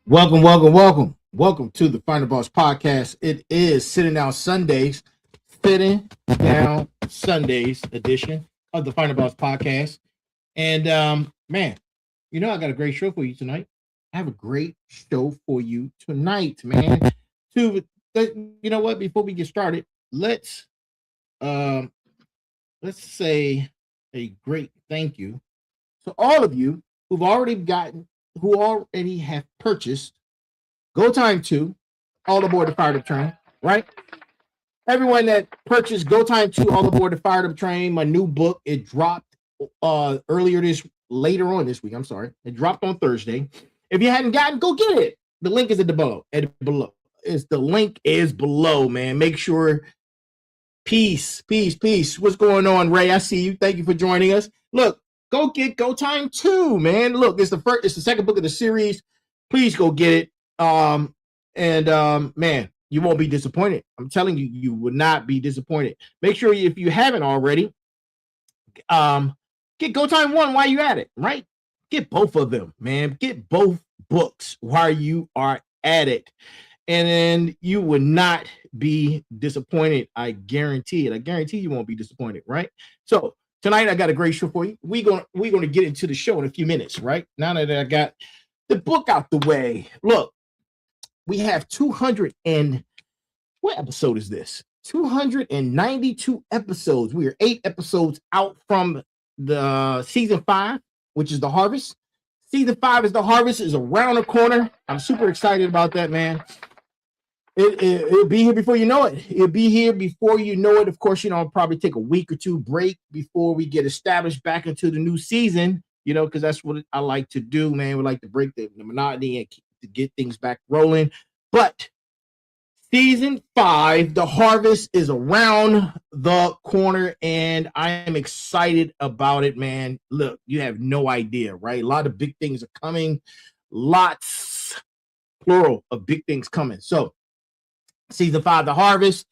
Welcome to the Final Boss Podcast. It is Sitting Down Sundays edition of the Final Boss Podcast. And man, I got a great show for you tonight. I have a great show for you tonight, man. You know what? Before we get started, let's say a great thank you to all of you who already have purchased Go Time 2, All Aboard the Fire Up Train, right? Everyone that purchased Go Time 2, All Aboard the Fire Up Train, my new book, it dropped later on this week. I'm sorry. It dropped on Thursday. If you hadn't gotten, go get it. The link is below. The link is below, man. Make sure. Peace. What's going on, Ray? I see you. Thank you for joining us. Look, go get Go Time 2, man. Look, it's the second book of the series. Please go get it. Man, you won't be disappointed. I'm telling you, you will not be disappointed. Make sure if you haven't already, get Go Time 1 while you're at it, right? Get both of them, man. Get both books while you are at it. And then you will not be disappointed. I guarantee it. I guarantee you won't be disappointed, right? So tonight I got a great show for you. We're gonna get into the show in a few minutes, right? Now that I got the book out the way. Look, we have 200 what episode is this? 292 episodes. We are 8 episodes out from the season 5, which is the harvest. Season 5 is the harvest, is around the corner. I'm super excited about that, man. It'll be here before you know it. It'll be here before you know it. Of course, I'll probably take a week or two break before we get established back into the new season, because that's what I like to do, man. We like to break the monotony and to get things back rolling. But season 5, the harvest is around the corner, and I am excited about it, man. Look, you have no idea, right? A lot of big things are coming. Lots, plural, of big things coming. So season 5, the harvest.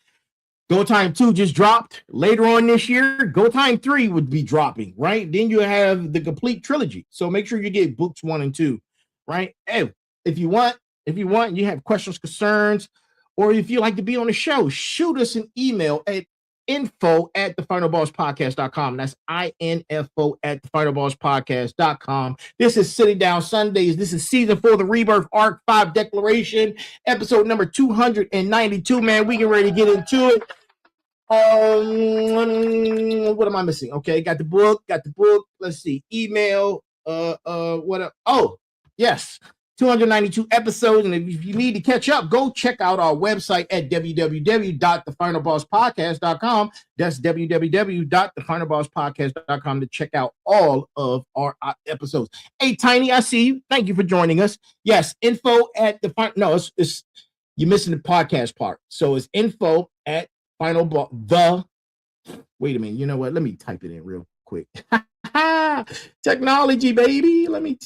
Go Time 2 just dropped. Later on this year, Go Time 3 would be dropping, right? Then you have the complete trilogy. So make sure you get books 1 and 2, right? Hey, if you want, you have questions, concerns, or if you like to be on the show, shoot us an email at info@thefinalbosspodcast.com. That's info@thefinalbosspodcast.com. This is Sitting Down Sundays. This is season 4, the Rebirth Arc 5 Declaration, episode number 292. Man, we get ready to get into it. What am I missing? Okay, got the book. Let's see. Email. Oh, yes. 292 episodes, and if you need to catch up, go check out our website at www.thefinalbosspodcast.com. That's www.thefinalbosspodcast.com to check out all of our episodes. Hey, Tiny, I see you. Thank you for joining us. Yes, info at the final. No, it's you're missing the podcast part. So it's info at final. Wait a minute. You know what? Let me type it in real quick. Technology, baby. Let me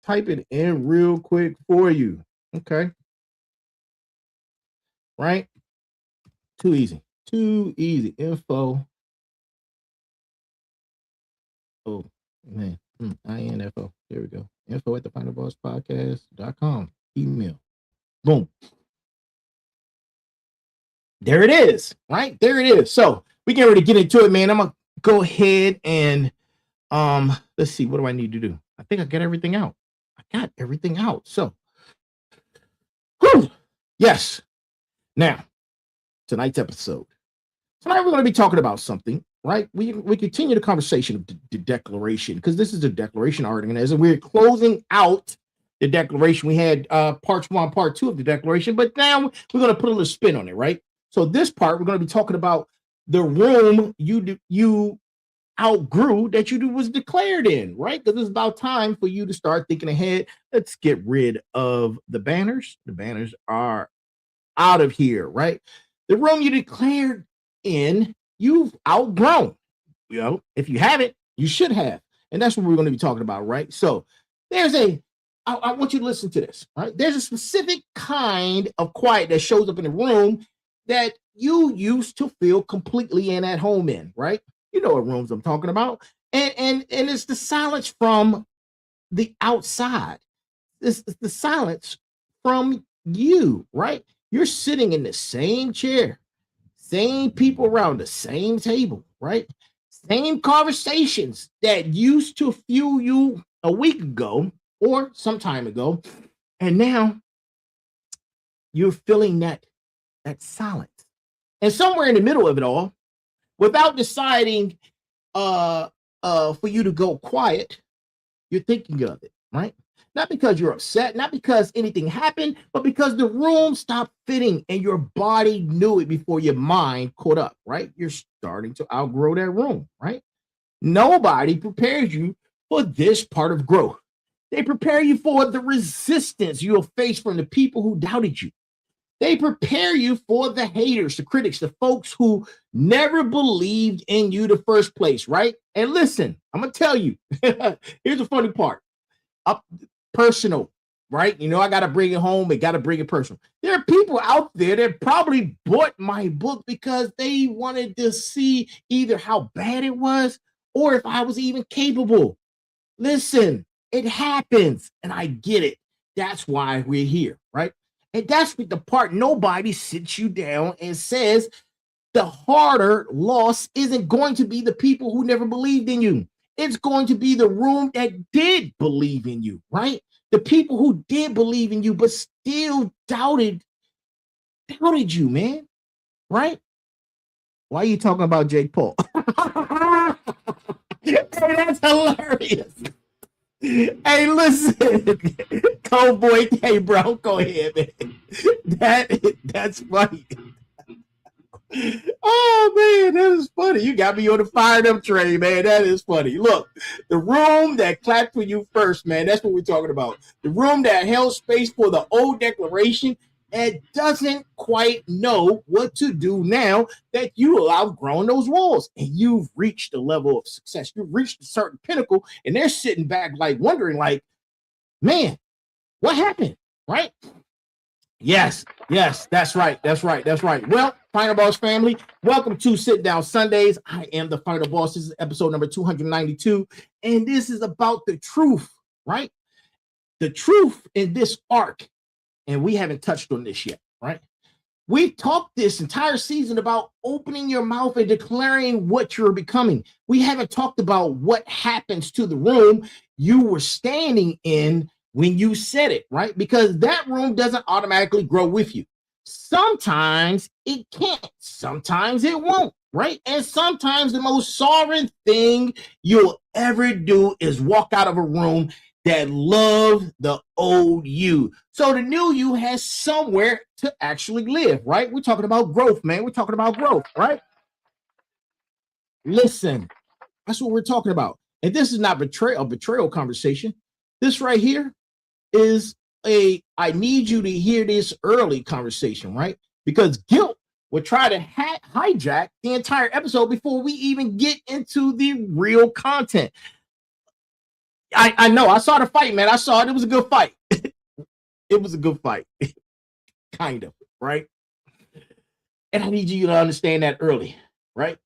type it in real quick for you. Okay. Right? Too easy. Info. Oh, man. INFO. There we go. Info at thefinalbosspodcast.com. Email. Boom. There it is. Right? There it is. So we get ready to get into it, man. I'm going to go ahead and let's see. What do I need to do? I think I got everything out. So, yes. Now, tonight's episode. Tonight we're going to be talking about something, right? We continue the conversation of the declaration, because this is a declaration organism. We're closing out the declaration. We had parts 1, part 2 of the declaration, but now we're going to put a little spin on it, right? So this part, we're going to be talking about the room you outgrew that you was declared in, right? Because it's about time for you to start thinking ahead. Let's get rid of the banners. The banners are out of here, right? The room you declared in, you've outgrown. If you haven't, you should have. And that's what we're going to be talking about, right? So I want you to listen to this, right? There's a specific kind of quiet that shows up in the room that you used to feel completely at home in, right? You know what rooms I'm talking about. And And it's the silence from the outside. It's the silence from you, right? You're sitting in the same chair, same people around the same table, right? Same conversations that used to fuel you a week ago or some time ago. And now you're feeling that silence. And somewhere in the middle of it all, without deciding for you to go quiet, you're thinking of it, right? Not because you're upset, not because anything happened, but because the room stopped fitting and your body knew it before your mind caught up, right? You're starting to outgrow that room, right? Nobody prepares you for this part of growth. They prepare you for the resistance you'll face from the people who doubted you. They prepare you for the haters, the critics, the folks who never believed in you the first place, right? And listen, I'm going to tell you, here's the funny part. Personal, right? You know, I got to bring it home. I got to bring it personal. There are people out there that probably bought my book because they wanted to see either how bad it was or if I was even capable. Listen, it happens and I get it. That's why we're here, right? And that's the part nobody sits you down and says the harder loss isn't going to be the people who never believed in you. It's going to be the room that did believe in you, right? The people who did believe in you, but still doubted you, man, right? Why are you talking about Jake Paul? Hey, that's hilarious. Hey, listen, Cowboy. Hey, bro, go ahead, man. That's funny. Oh man, that is funny. You got me on the fired up train, man. That is funny. Look, the room that clapped for you first, man. That's what we're talking about. The room that held space for the old declaration and doesn't quite know what to do now that you have outgrown those walls and you've reached a level of success. You've reached a certain pinnacle, and they're sitting back like wondering, like, man, what happened? Right? Yes, that's right. Well, Final Boss family, welcome to Sit Down Sundays. I am the Final Boss. This is episode number 292, and this is about the truth, right? The truth in this arc, and we haven't touched on this yet, right? We've talked this entire season about opening your mouth and declaring what you're becoming. We haven't talked about what happens to the room you were standing in when you said it, right? Because that room doesn't automatically grow with you. Sometimes it can't, sometimes it won't, right? And sometimes the most sovereign thing you'll ever do is walk out of a room that loved the old you. So the new you has somewhere to actually live, right? We're talking about growth, man. We're talking about growth, right? Listen, that's what we're talking about. And this is not a betrayal conversation. This right here is I need you to hear this early conversation, right? Because guilt would try to hijack the entire episode before we even get into the real content. I know. I saw the fight, man. I saw it. It was a good fight. It was a good fight. Kind of, right? And I need you to understand that early, right?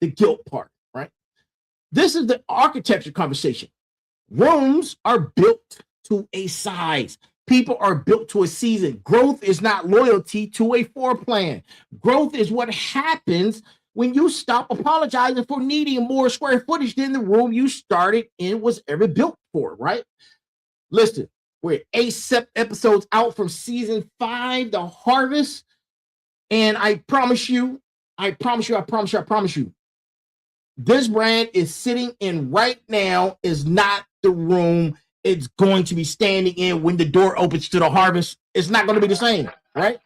The guilt part, right? This is the architecture conversation. Rooms are built to a size. People are built to a season. Growth is not loyalty to a floor plan. Growth is what happens when you stop apologizing for needing more square footage than the room you started in was ever built for, right? Listen, we're 8 episodes out from season 5, The Harvest. And I promise you, this brand is sitting in right now is not the room it's going to be standing in when the door opens to the harvest. It's not going to be the same, right?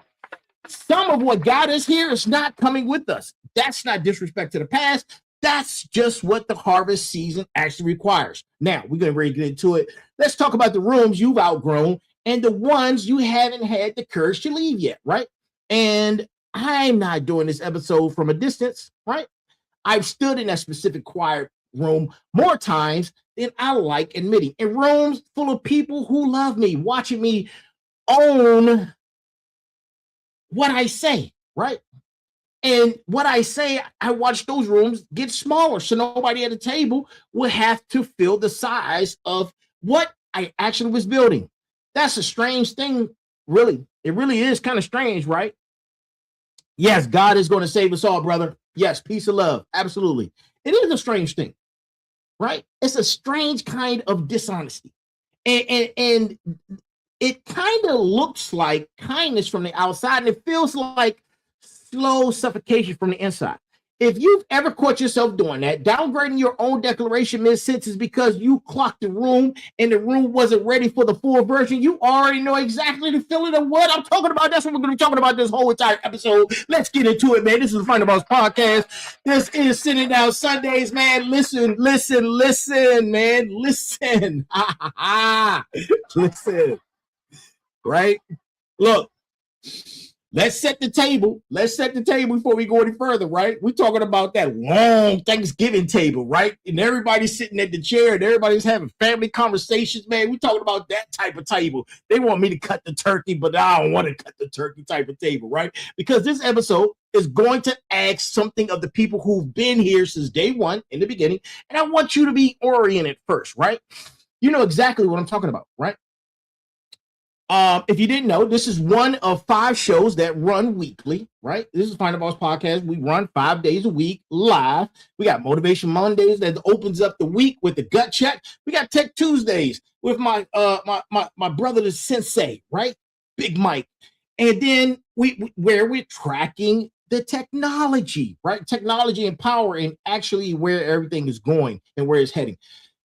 Some of what got us here is not coming with us. That's not disrespect to the past. That's just what the harvest season actually requires. Now, we're going to really get into it. Let's talk about the rooms you've outgrown and the ones you haven't had the courage to leave yet, right? And I'm not doing this episode from a distance, right? I've stood in that specific quiet room more times than I like admitting. In rooms full of people who love me, watching me own what I say, right? And what I say, I watch those rooms get smaller, so nobody at the table would have to fill the size of what I actually was building. That's a strange thing, really. It really is kind of strange, right? Yes, God is going to save us all, brother. Yes, peace and love. Absolutely. It is a strange thing, right? It's a strange kind of dishonesty. And it kind of looks like kindness from the outside, and it feels like slow suffocation from the inside. If you've ever caught yourself doing that, downgrading your own declaration mid-sentence because you clocked the room and the room wasn't ready for the full version, you already know exactly the feeling of what I'm talking about. That's what we're going to be talking about this whole entire episode. Let's get into it, man. This is the Find the Boss podcast. This is Sitting Down Sundays, man. Listen, man. Listen. Listen. Right? Look. Let's set the table. Let's set the table before we go any further, right? We're talking about that long Thanksgiving table, right? And everybody's sitting at the chair and everybody's having family conversations, man. We're talking about that type of table. They want me to cut the turkey, but I don't want to cut the turkey type of table, right? Because this episode is going to ask something of the people who've been here since day one in the beginning. And I want you to be oriented first, right? You know exactly what I'm talking about, right? If you didn't know, this is one of 5 shows that run weekly, right? This is Find the Boss podcast. We run 5 days a week live. We got Motivation Mondays that opens up the week with the gut check. We got Tech Tuesdays with my brother, the sensei, right? Big Mike. And then where we're tracking the technology, right? Technology and power and actually where everything is going and where it's heading.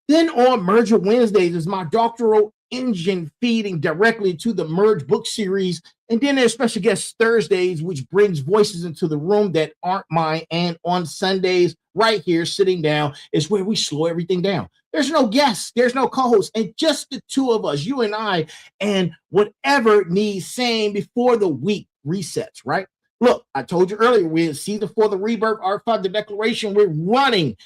Then on Merger Wednesdays is my doctoral engine feeding directly to the Merge book series. And then there's special guest Thursdays, which brings voices into the room that aren't mine. And on Sundays, right here, sitting down, is where we slow everything down. There's no guests, there's no co-hosts, and just the two of us, you and I, and whatever needs saying before the week resets, right? Look, I told you earlier, we're in season 4, the Rebirth, Art 5, the Declaration. We're running.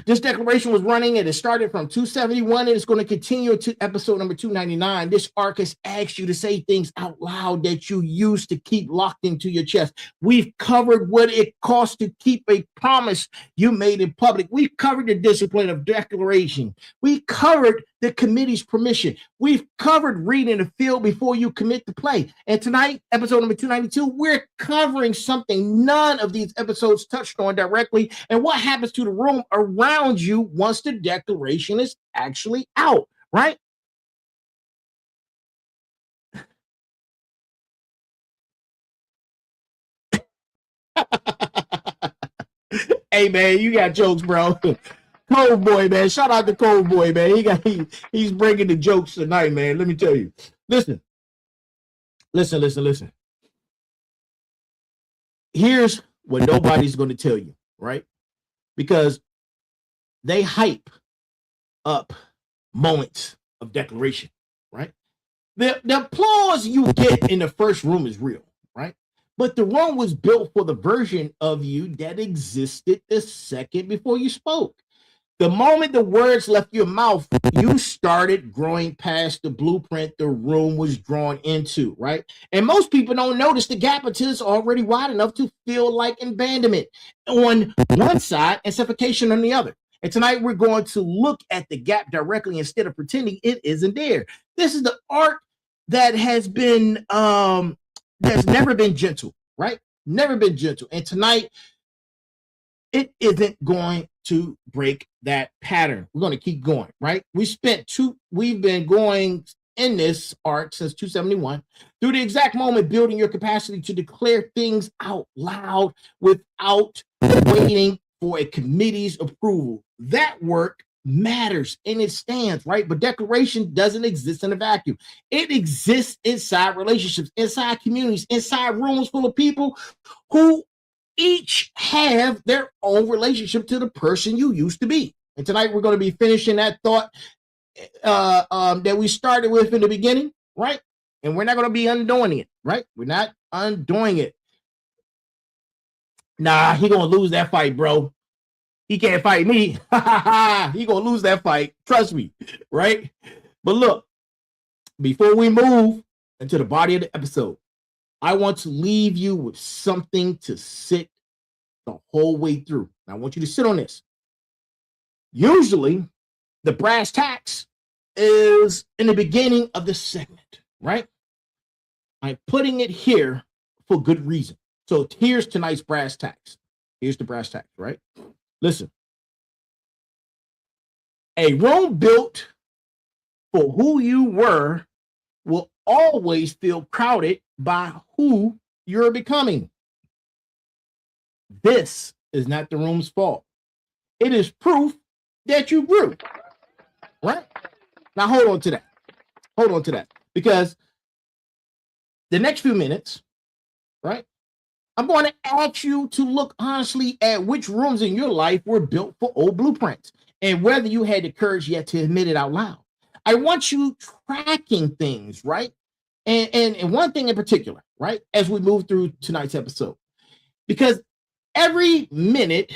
This declaration was running and it started from 271 and it's going to continue to episode number 299. This arc has asked you to say things out loud that you used to keep locked into your chest. We've covered what it costs to keep a promise you made in public. We've covered the discipline of declaration. We covered the committee's permission. We've covered reading the field before you commit to play. And tonight, episode number 292, we're covering something none of these episodes touched on directly, and what happens to the room around you once the declaration is actually out, right? Hey, man, you got jokes, bro. Cold Boy, man. Shout out to Cold Boy, man. He's bringing the jokes tonight, man. Let me tell you. Listen. Here's what nobody's going to tell you, right? Because they hype up moments of declaration, right? The applause you get in the first room is real, right? But the room was built for the version of you that existed the second before you spoke. The moment the words left your mouth, you started growing past the blueprint the room was drawn into, right? And most people don't notice the gap until it's already wide enough to feel like abandonment on one side and suffocation on the other. And tonight we're going to look at the gap directly instead of pretending it isn't there. This is the art that has been, that's never been gentle, right? Never been gentle. And tonight, it isn't going to break that pattern. We're going to keep going, right? We've been going in this art since 271 through the exact moment building your capacity to declare things out loud without waiting for a committee's approval. That work matters and it stands, right? But declaration doesn't exist in a vacuum. It exists inside relationships, inside communities, inside rooms full of people who each have their own relationship to the person you used to be. And tonight we're going to be finishing that thought that we started with in the beginning, right? And we're not going to be undoing it, right? We're not undoing it. Nah, he going to lose that fight, bro. He can't fight me. He going to lose that fight. Trust me, right? But look, before we move into the body of the episode, I want to leave you with something to sit the whole way through. I want you to sit on this. Usually, the brass tacks is in the beginning of the segment, right? I'm putting it here for good reason. So here's tonight's brass tacks. Here's the brass tacks, right? Listen. A room built for who you were will always feel crowded by who you're becoming. This is not the room's fault. It is proof that you grew, right? Now, hold on to that. Hold on to that. Because the next few minutes, right, I'm going to ask you to look honestly at which rooms in your life were built for old blueprints and whether you had the courage yet to admit it out loud. I want you tracking things, right? And one thing in particular, right, as we move through tonight's episode, because every minute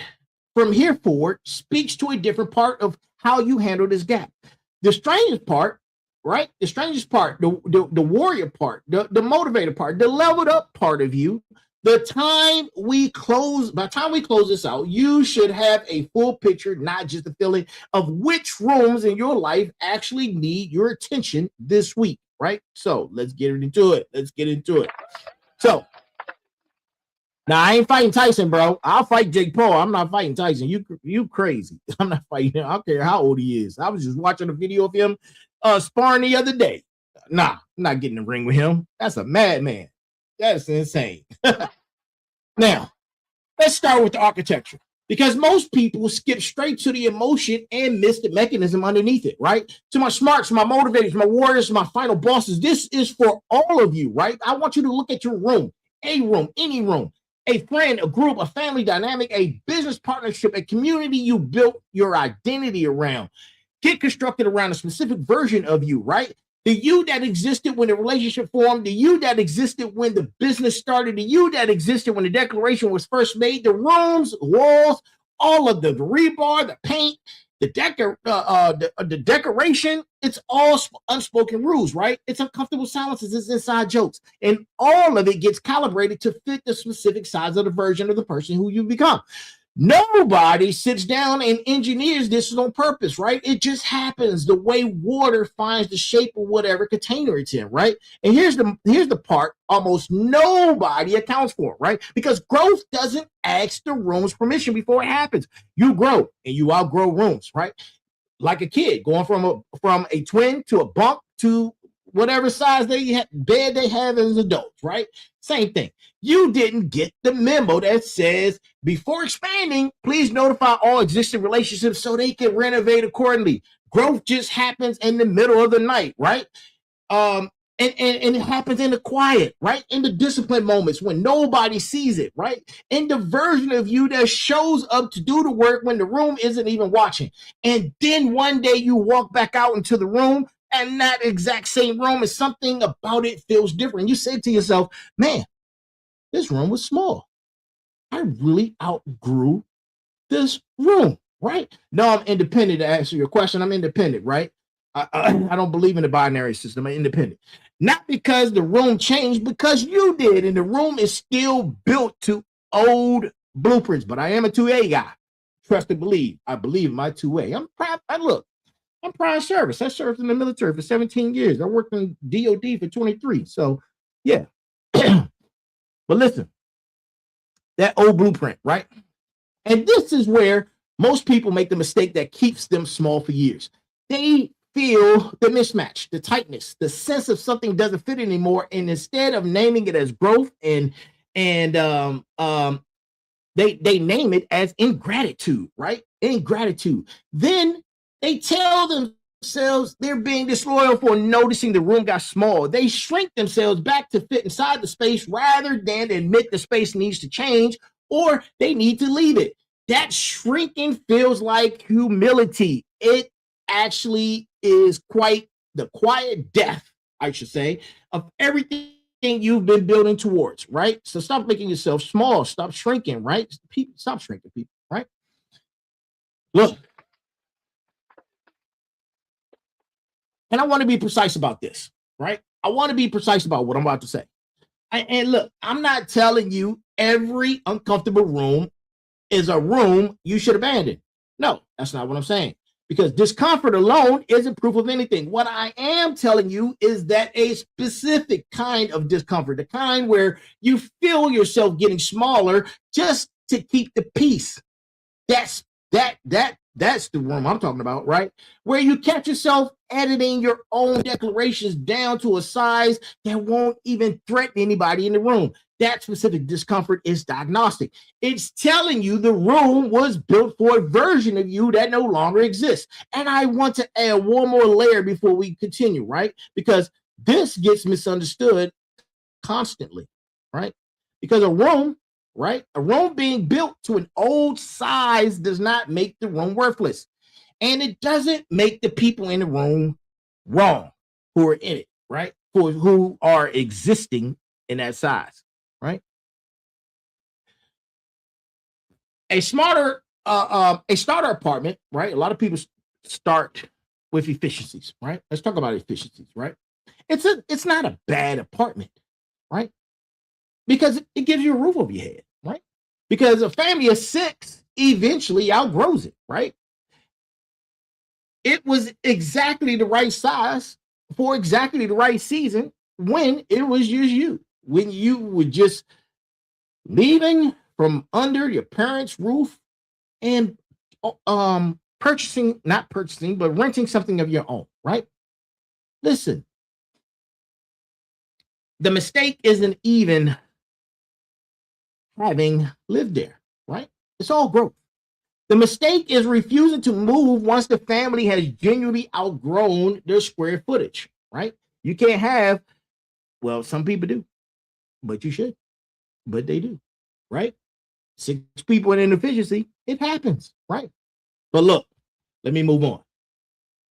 from here forward speaks to a different part of how you handle this gap. The strangest part, right? The strangest part, the warrior part, the motivator part, the leveled up part of you. By the time we close this out, you should have a full picture, not just a feeling of which rooms in your life actually need your attention this week, right? So let's get into it. Let's get into it. So now I ain't fighting Tyson, bro. I'll fight Jake Paul. I'm not fighting Tyson. You crazy. I'm not fighting him. I don't care how old he is. I was just watching a video of him sparring the other day. Nah, I'm not getting in the ring with him. That's a madman. That's insane. Now, let's start with the architecture, because most people skip straight to the emotion and miss the mechanism underneath it, right? To my smarts, my motivators, my warriors, my final bosses, this is for all of you, right? I want you to look at your room, a room, any room, a friend, a group, a family dynamic, a business partnership, a community you built your identity around. Get constructed around a specific version of you, right? The you that existed when the relationship formed, the you that existed when the business started, the you that existed when the declaration was first made, the rooms, walls, all of the rebar, the paint, the decoration, it's all unspoken rules, right? It's uncomfortable silences, it's inside jokes. And all of it gets calibrated to fit the specific size of the version of the person who you become. Nobody sits down and engineers this on purpose, right? It just happens the way water finds the shape of whatever container it's in, right? And here's the part almost nobody accounts for, right? Because growth doesn't ask the room's permission before it happens. You grow and you outgrow rooms, right? Like a kid going from a twin to a bunk to whatever size bed they have as adults, right? Same thing. You didn't get the memo that says, before expanding, please notify all existing relationships so they can renovate accordingly. Growth just happens in the middle of the night, right? And it happens in the quiet, right? In the discipline moments when nobody sees it, right? In the version of you that shows up to do the work when the room isn't even watching. And then one day you walk back out into the room and that exact same room is something about it feels different. You say to yourself, man, this room was small. I really outgrew this room, right? No, I'm independent to answer your question. I'm independent, right? I don't believe in the binary system. I'm independent. Not because the room changed, because you did. And the room is still built to old blueprints. But I am a 2A guy. Trust and believe. I believe in my 2A. I'm proud. I'm prime service. I served in the military for 17 years. I worked in DOD for 23. So, yeah. But listen, that old blueprint, right? And this is where most people make the mistake that keeps them small for years. They feel the mismatch, the tightness, the sense of something doesn't fit anymore. And instead of naming it as growth and they name it as ingratitude, right? Ingratitude. Then they tell themselves they're being disloyal for noticing the room got small. They shrink themselves back to fit inside the space rather than admit the space needs to change or they need to leave it. That shrinking feels like humility. It actually is quite the quiet death, I should say, of everything you've been building towards, right? So stop making yourself small. Stop shrinking, right? Stop shrinking, people, right? Look, and I want to be precise about this, right? I want to be precise about what I'm about to say. And look, I'm not telling you every uncomfortable room is a room you should abandon. No, that's not what I'm saying. Because discomfort alone isn't proof of anything. What I am telling you is that a specific kind of discomfort, the kind where you feel yourself getting smaller just to keep the peace. That's the room I'm talking about, right? Where you catch yourself editing your own declarations down to a size that won't even threaten anybody in the room. That specific discomfort is diagnostic. It's telling you the room was built for a version of you that no longer exists. And I want to add one more layer before we continue, right? Because this gets misunderstood constantly, right? Because a room, right? A room being built to an old size does not make the room worthless. And it doesn't make the people in the room wrong who are in it, right? Who are existing in that size, right? A starter apartment, right? A lot of people start with efficiencies, right? Let's talk about efficiencies, right? It's not a bad apartment, right? Because it gives you a roof over your head, right? Because a family of 6 eventually outgrows it, right? It was exactly the right size for exactly the right season when it was just you, when you were just leaving from under your parents' roof and not purchasing, but renting something of your own, right? Listen, the mistake isn't even having lived there, right? It's all growth. The mistake is refusing to move once the family has genuinely outgrown their square footage, right? You can't have, well, some people do, but you should, but they do, right? 6 people in inefficiency, it happens, right? But look, let me move on.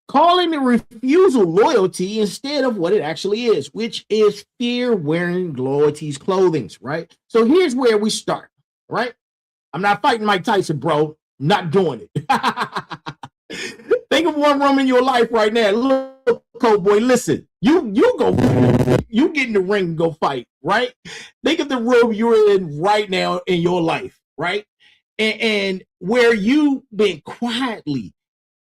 Calling the refusal loyalty instead of what it actually is, which is fear wearing loyalty's clothing, right? So here's where we start, right? I'm not fighting Mike Tyson, bro. Not doing it. Think of one room in your life right now. Look, cold boy, listen. You go. You get in the ring and go fight, right? Think of the room you're in right now in your life, right? And where you've been quietly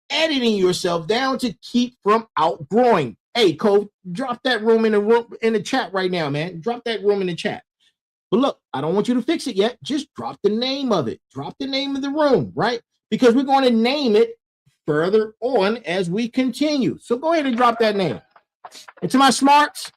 editing yourself down to keep from outgrowing. Hey, Cole, drop that room in the chat right now, man. Drop that room in the chat. But look, I don't want you to fix it yet. Just drop the name of it. Drop the name of the room, right? Because we're going to name it further on as we continue. So go ahead and drop that name. And to my smarts,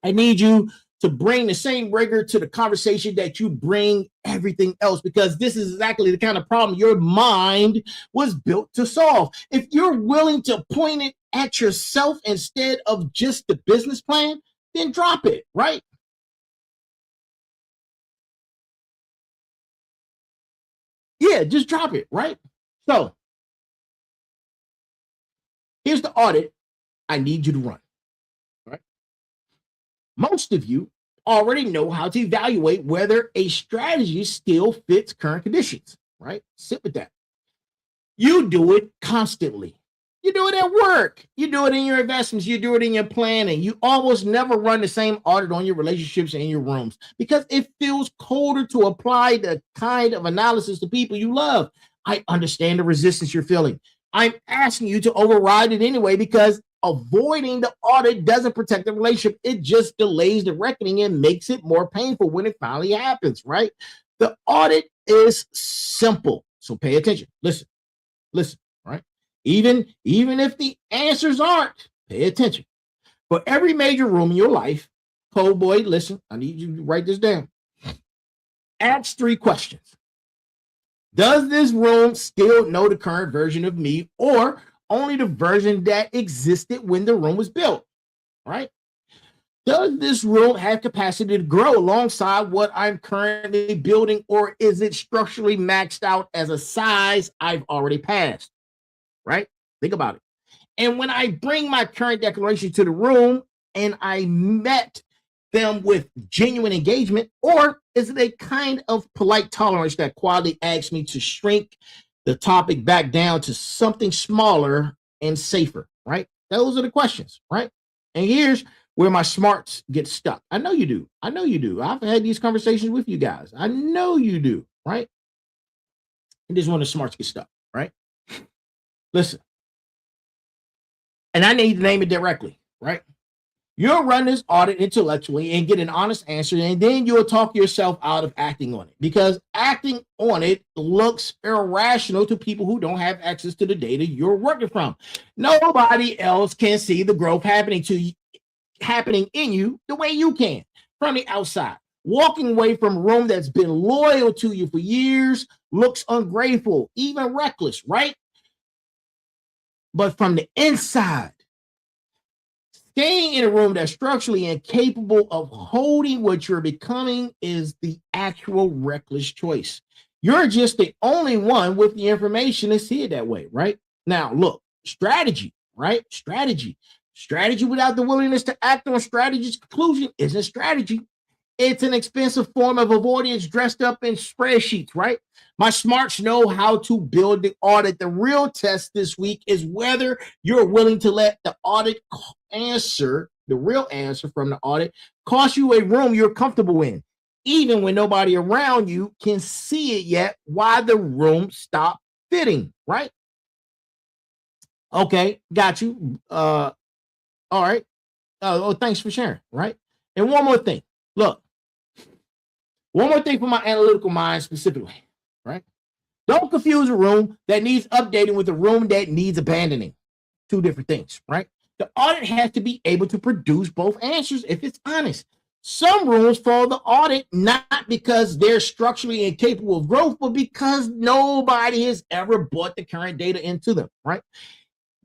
I need you to bring the same rigor to the conversation that you bring everything else, because this is exactly the kind of problem your mind was built to solve. If you're willing to point it at yourself instead of just the business plan, then drop it, right? Yeah, just drop it, right? So here's the audit I need you to run, right? Most of you already know how to evaluate whether a strategy still fits current conditions, right? Sit with that. You do it constantly. You do it at work. You do it in your investments. You do it in your planning. You almost never run the same audit on your relationships and your rooms because it feels colder to apply the kind of analysis to people you love. I understand the resistance you're feeling. I'm asking you to override it anyway because avoiding the audit doesn't protect the relationship. It just delays the reckoning and makes it more painful when it finally happens, right? The audit is simple. So pay attention. Listen, right? Even if the answers aren't, pay attention. For every major room in your life, cold boy, listen, I need you to write this down. Ask 3 questions. Does this room still know the current version of me or only the version that existed when the room was built, right? Does this room have capacity to grow alongside what I'm currently building, or is it structurally maxed out as a size I've already passed, right? Think about it. And when I bring my current declaration to the room and I met them with genuine engagement, or is it a kind of polite tolerance that quietly asks me to shrink the topic back down to something smaller and safer, right? Those are the questions, right? And here's where my smarts get stuck. I know you do. I know you do. I've had these conversations with you guys. I know you do, right? And this is when the smarts get stuck, right? Listen, and I need to name it directly, right? You'll run this audit intellectually and get an honest answer, and then you'll talk yourself out of acting on it, because acting on it looks irrational to people who don't have access to the data you're working from. Nobody else can see the growth happening in you the way you can from the outside. Walking away from a room that's been loyal to you for years looks ungrateful, even reckless, right? But from the inside, staying in a room that's structurally incapable of holding what you're becoming is the actual reckless choice. You're just the only one with the information to see it that way, right? Now, look, strategy, right? Strategy without the willingness to act on strategy's conclusion isn't strategy. It's an expensive form of avoidance dressed up in spreadsheets, right? My smarts know how to build the audit. The real test this week is whether you're willing to let the audit answer, the real answer from the audit, cost you a room you're comfortable in, even when nobody around you can see it yet, why the room stopped fitting, right? Okay, got you. All right. Thanks for sharing, right? And one more thing. Look, one more thing for my analytical mind specifically, right? Don't confuse a room that needs updating with a room that needs abandoning. Two different things, right? The audit has to be able to produce both answers if it's honest. Some rooms fail the audit not because they're structurally incapable of growth, but because nobody has ever brought the current data into them, right?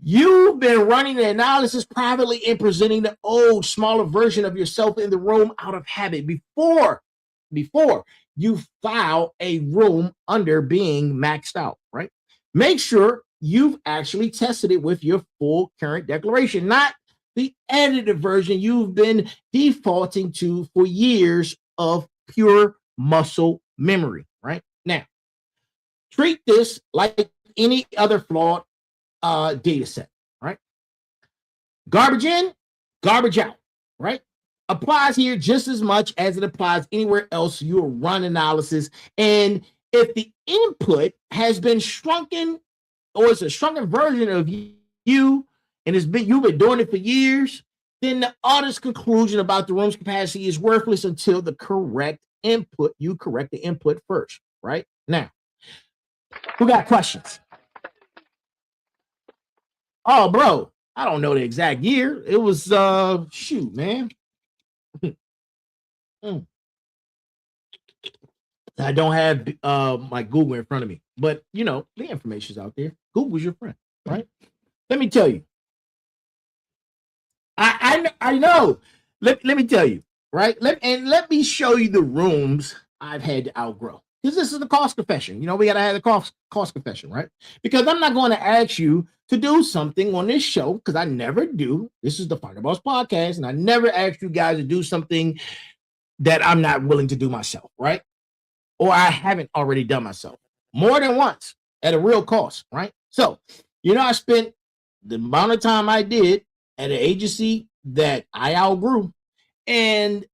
You've been running the analysis privately and presenting the old, smaller version of yourself in the room out of habit before you file a room under being maxed out, right? Make sure you've actually tested it with your full current declaration, not the edited version you've been defaulting to for years of pure muscle memory, right? Now, treat this like any other flawed data set, right? Garbage in, garbage out, right? Applies here just as much as it applies anywhere else you run analysis. And if the input has been shrunken, or it's a shrunken version of you, and you've been doing it for years, then the audit's conclusion about the room's capacity is worthless until you correct the input first, right? Now, who got questions? Oh, bro, I don't know the exact year. It was shoot, man. I don't have my Google in front of me, but you know, the information's out there. Google's your friend, right? Let me tell you. I know. Let me tell you, right? Let me show you the rooms I've had to outgrow. Because this is the cost confession. You know, we got to have the cost confession, right? Because I'm not going to ask you to do something on this show, because I never do. This is the Fighter Boss podcast, and I never ask you guys to do something that I'm not willing to do myself, right? Or I haven't already done myself more than once at a real cost, right? So, you know, I spent the amount of time I did at an agency that I outgrew, and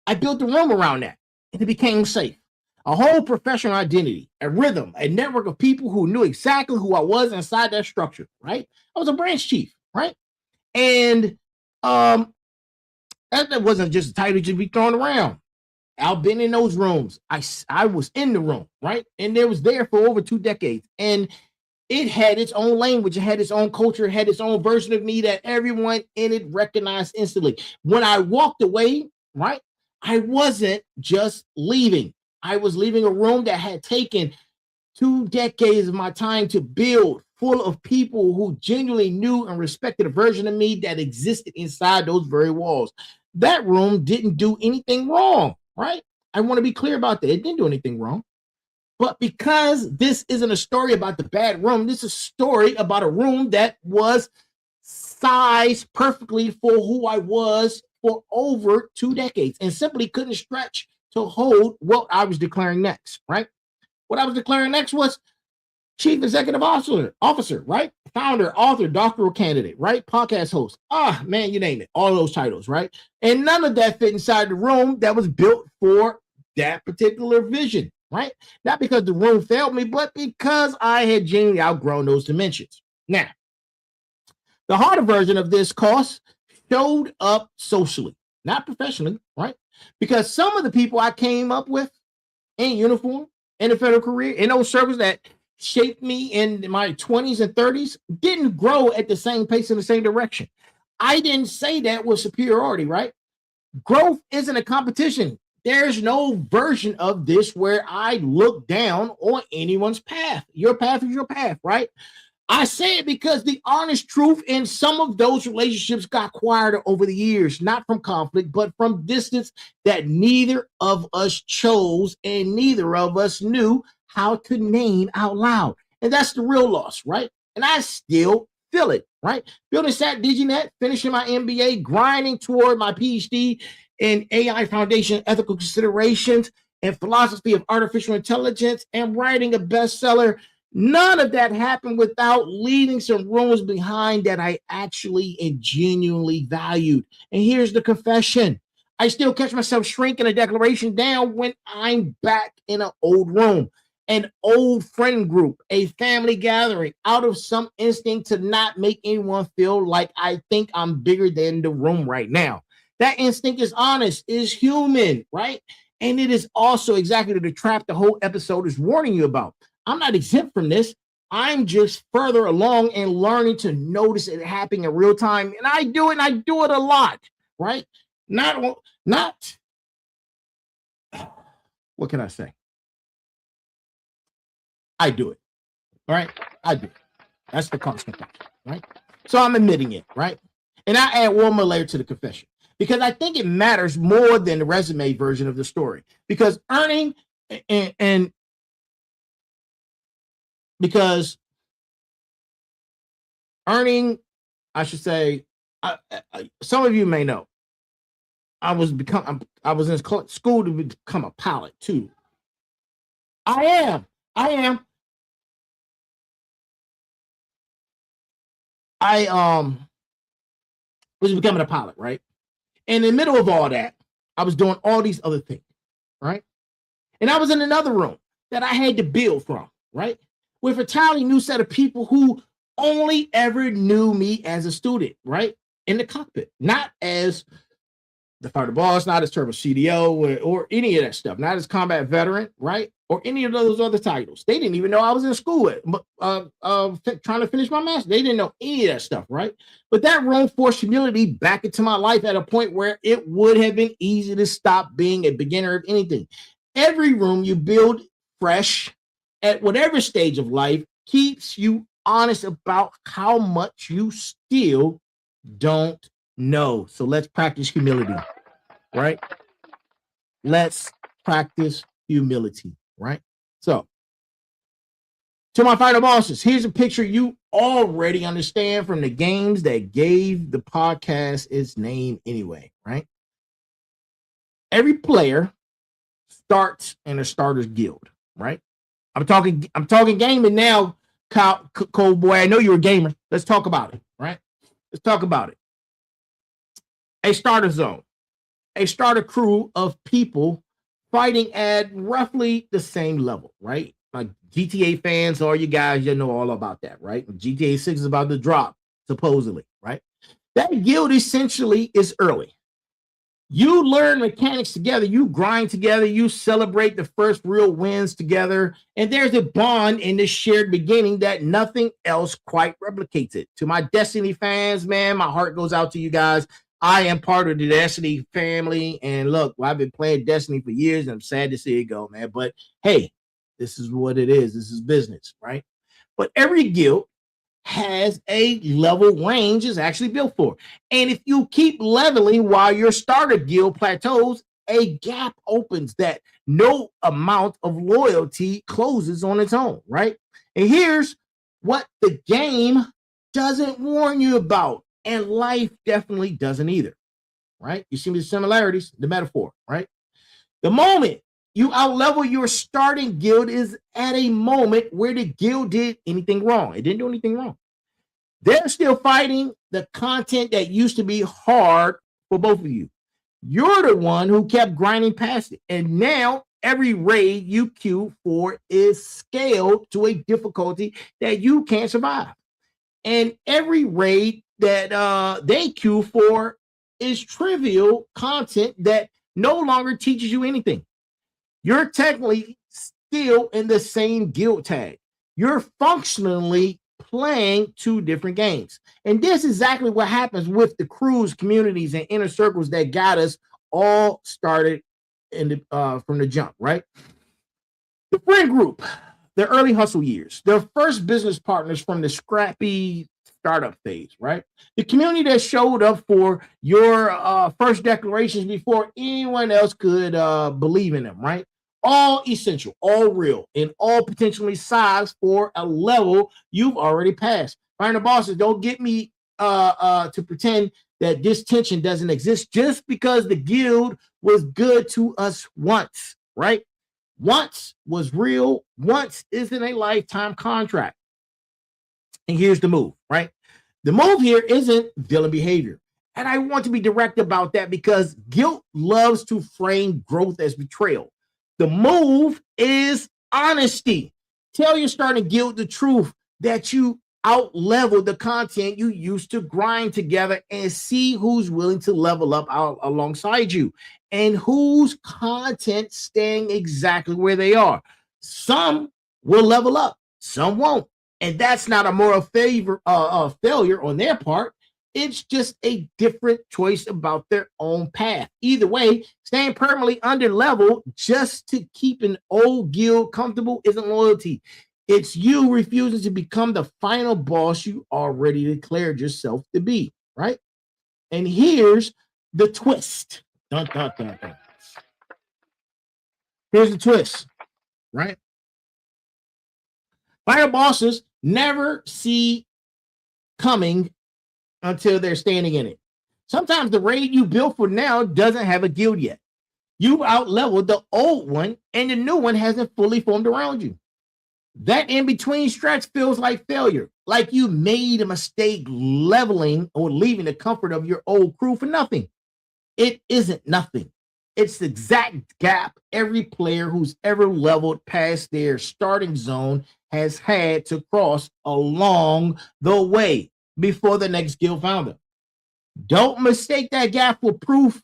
I built a room around that, and it became safe. A whole professional identity, a rhythm, a network of people who knew exactly who I was inside that structure, right? I was a branch chief, right? And that wasn't just a title to be thrown around. I've been in those rooms. I was in the room, right? And it was there for over 2 decades. And it had its own language. It had its own culture. It had its own version of me that everyone in it recognized instantly. When I walked away, right, I wasn't just leaving. I was leaving a room that had taken 2 decades of my time to build, full of people who genuinely knew and respected a version of me that existed inside those very walls. That room didn't do anything wrong, right? I want to be clear about that. It didn't do anything wrong. But because this isn't a story about the bad room, this is a story about a room that was sized perfectly for who I was for over 2 decades and simply couldn't stretch to hold what I was declaring next, right? What I was declaring next was Chief Executive Officer, right? Founder, author, doctoral candidate, right? Podcast host. Man, you name it. All those titles, right? And none of that fit inside the room that was built for that particular vision, right? Not because the room failed me, but because I had genuinely outgrown those dimensions. Now, the harder version of this course showed up socially, not professionally, right? Because some of the people I came up with in uniform, in a federal career, in those circles that shaped me in my 20s and 30s didn't grow at the same pace in the same direction. I didn't say that was superiority, right? Growth isn't a competition. There's no version of this where I look down on anyone's path. Your path is your path, right? I say it because the honest truth in some of those relationships got quieter over the years, not from conflict, but from distance that neither of us chose and neither of us knew how to name out loud. And that's the real loss, right? And I still feel it, right? Building Sat DigiNet, finishing my MBA, grinding toward my PhD in AI Foundation Ethical Considerations and Philosophy of Artificial Intelligence, and writing a bestseller. None of that happened without leaving some rooms behind that I actually and genuinely valued. And here's the confession. I still catch myself shrinking a declaration down when I'm back in an old room, an old friend group, a family gathering, out of some instinct to not make anyone feel like I think I'm bigger than the room right now. That instinct is honest, is human, right? And it is also exactly the trap the whole episode is warning you about. I'm not exempt from this. I'm just further along and learning to notice it happening in real time. And I do it, and I do it a lot, right? Not, what can I say? I do it, right? I do it. That's the constant thing, right? So I'm admitting it, right? And I add one more layer to the confession because I think it matters more than the resume version of the story. Because earning I should say, some of you may know, I was in school to become a pilot too. I am. I was becoming a pilot, right? And in the middle of all that, I was doing all these other things, right? And I was in another room that I had to build from, right? With a entirely new set of people who only ever knew me as a student, right? In the cockpit, not as the fighter boss, not as Turbo CDO or any of that stuff, not as combat veteran, right? Or any of those other titles. They didn't even know I was in school trying to finish my master. They didn't know any of that stuff, right? But that room forced humility back into my life at a point where it would have been easy to stop being a beginner of anything. Every room you build fresh at whatever stage of life keeps you honest about how much you still don't know. So let's practice humility, right? Let's practice humility, right? So to my fighter bosses, here's a picture you already understand from the games that gave the podcast its name anyway, right? Every player starts in a starter's guild, right? I'm talking gaming now, Cold Boy. I know you're a gamer. Let's talk about it, right? Let's talk about it. A starter zone, a starter crew of people fighting at roughly the same level, right? Like GTA fans, all you guys, you know all about that, right? GTA 6 is about to drop, supposedly, right? That guild essentially is early. You learn mechanics together, you grind together, you celebrate the first real wins together, and there's a bond in this shared beginning that nothing else quite replicates it. To my Destiny fans, man, my heart goes out to you guys. I am part of the Destiny family, and look, I've been playing Destiny for years, and I'm sad to see it go, man. But hey, this is what it is. This is business, right? But every guild has a level range is actually built for. And if you keep leveling while your starter guild plateaus, a gap opens that no amount of loyalty closes on its own, right? And here's what the game doesn't warn you about, and life definitely doesn't either, right? You see the similarities, the metaphor, right? The moment you outlevel your starting guild is at a moment where the guild did anything wrong. It didn't do anything wrong. They're still fighting the content that used to be hard for both of you. You're the one who kept grinding past it. And now every raid you queue for is scaled to a difficulty that you can't survive. And every raid that they queue for is trivial content that no longer teaches you anything. You're technically still in the same guild tag. You're functionally playing two different games. And this is exactly what happens with the crews, communities, and inner circles that got us all started in the from the jump, right? The friend group, the early hustle years, their first business partners from the scrappy startup phase, right? The community that showed up for your first declarations before anyone else could believe in them, right? All essential, all real, and all potentially sized for a level you've already passed. Final bosses, don't get me to pretend that this tension doesn't exist just because the guild was good to us once, right? Once was real, once isn't a lifetime contract. And here's the move, right? The move here isn't villain behavior. And I want to be direct about that because guilt loves to frame growth as betrayal. The move is honesty. Tell your starting guild the truth that you out-level the content you used to grind together and see who's willing to level up out alongside you and whose content staying exactly where they are. Some will level up, some won't. And that's not a moral failure on their part. It's just a different choice about their own path. Either way, staying permanently under level just to keep an old guild comfortable isn't loyalty. It's you refusing to become the final boss you already declared yourself to be, right? And here's the twist. Dun, dun, dun, dun. Here's the twist, right? Final bosses never see coming until they're standing in it. Sometimes the raid you built for now doesn't have a guild yet. You've out-leveled the old one and the new one hasn't fully formed around you. That in-between stretch feels like failure, like you made a mistake leveling or leaving the comfort of your old crew for nothing. It isn't nothing. It's the exact gap every player who's ever leveled past their starting zone has had to cross along the way before the next guild found them. Don't mistake that gap for proof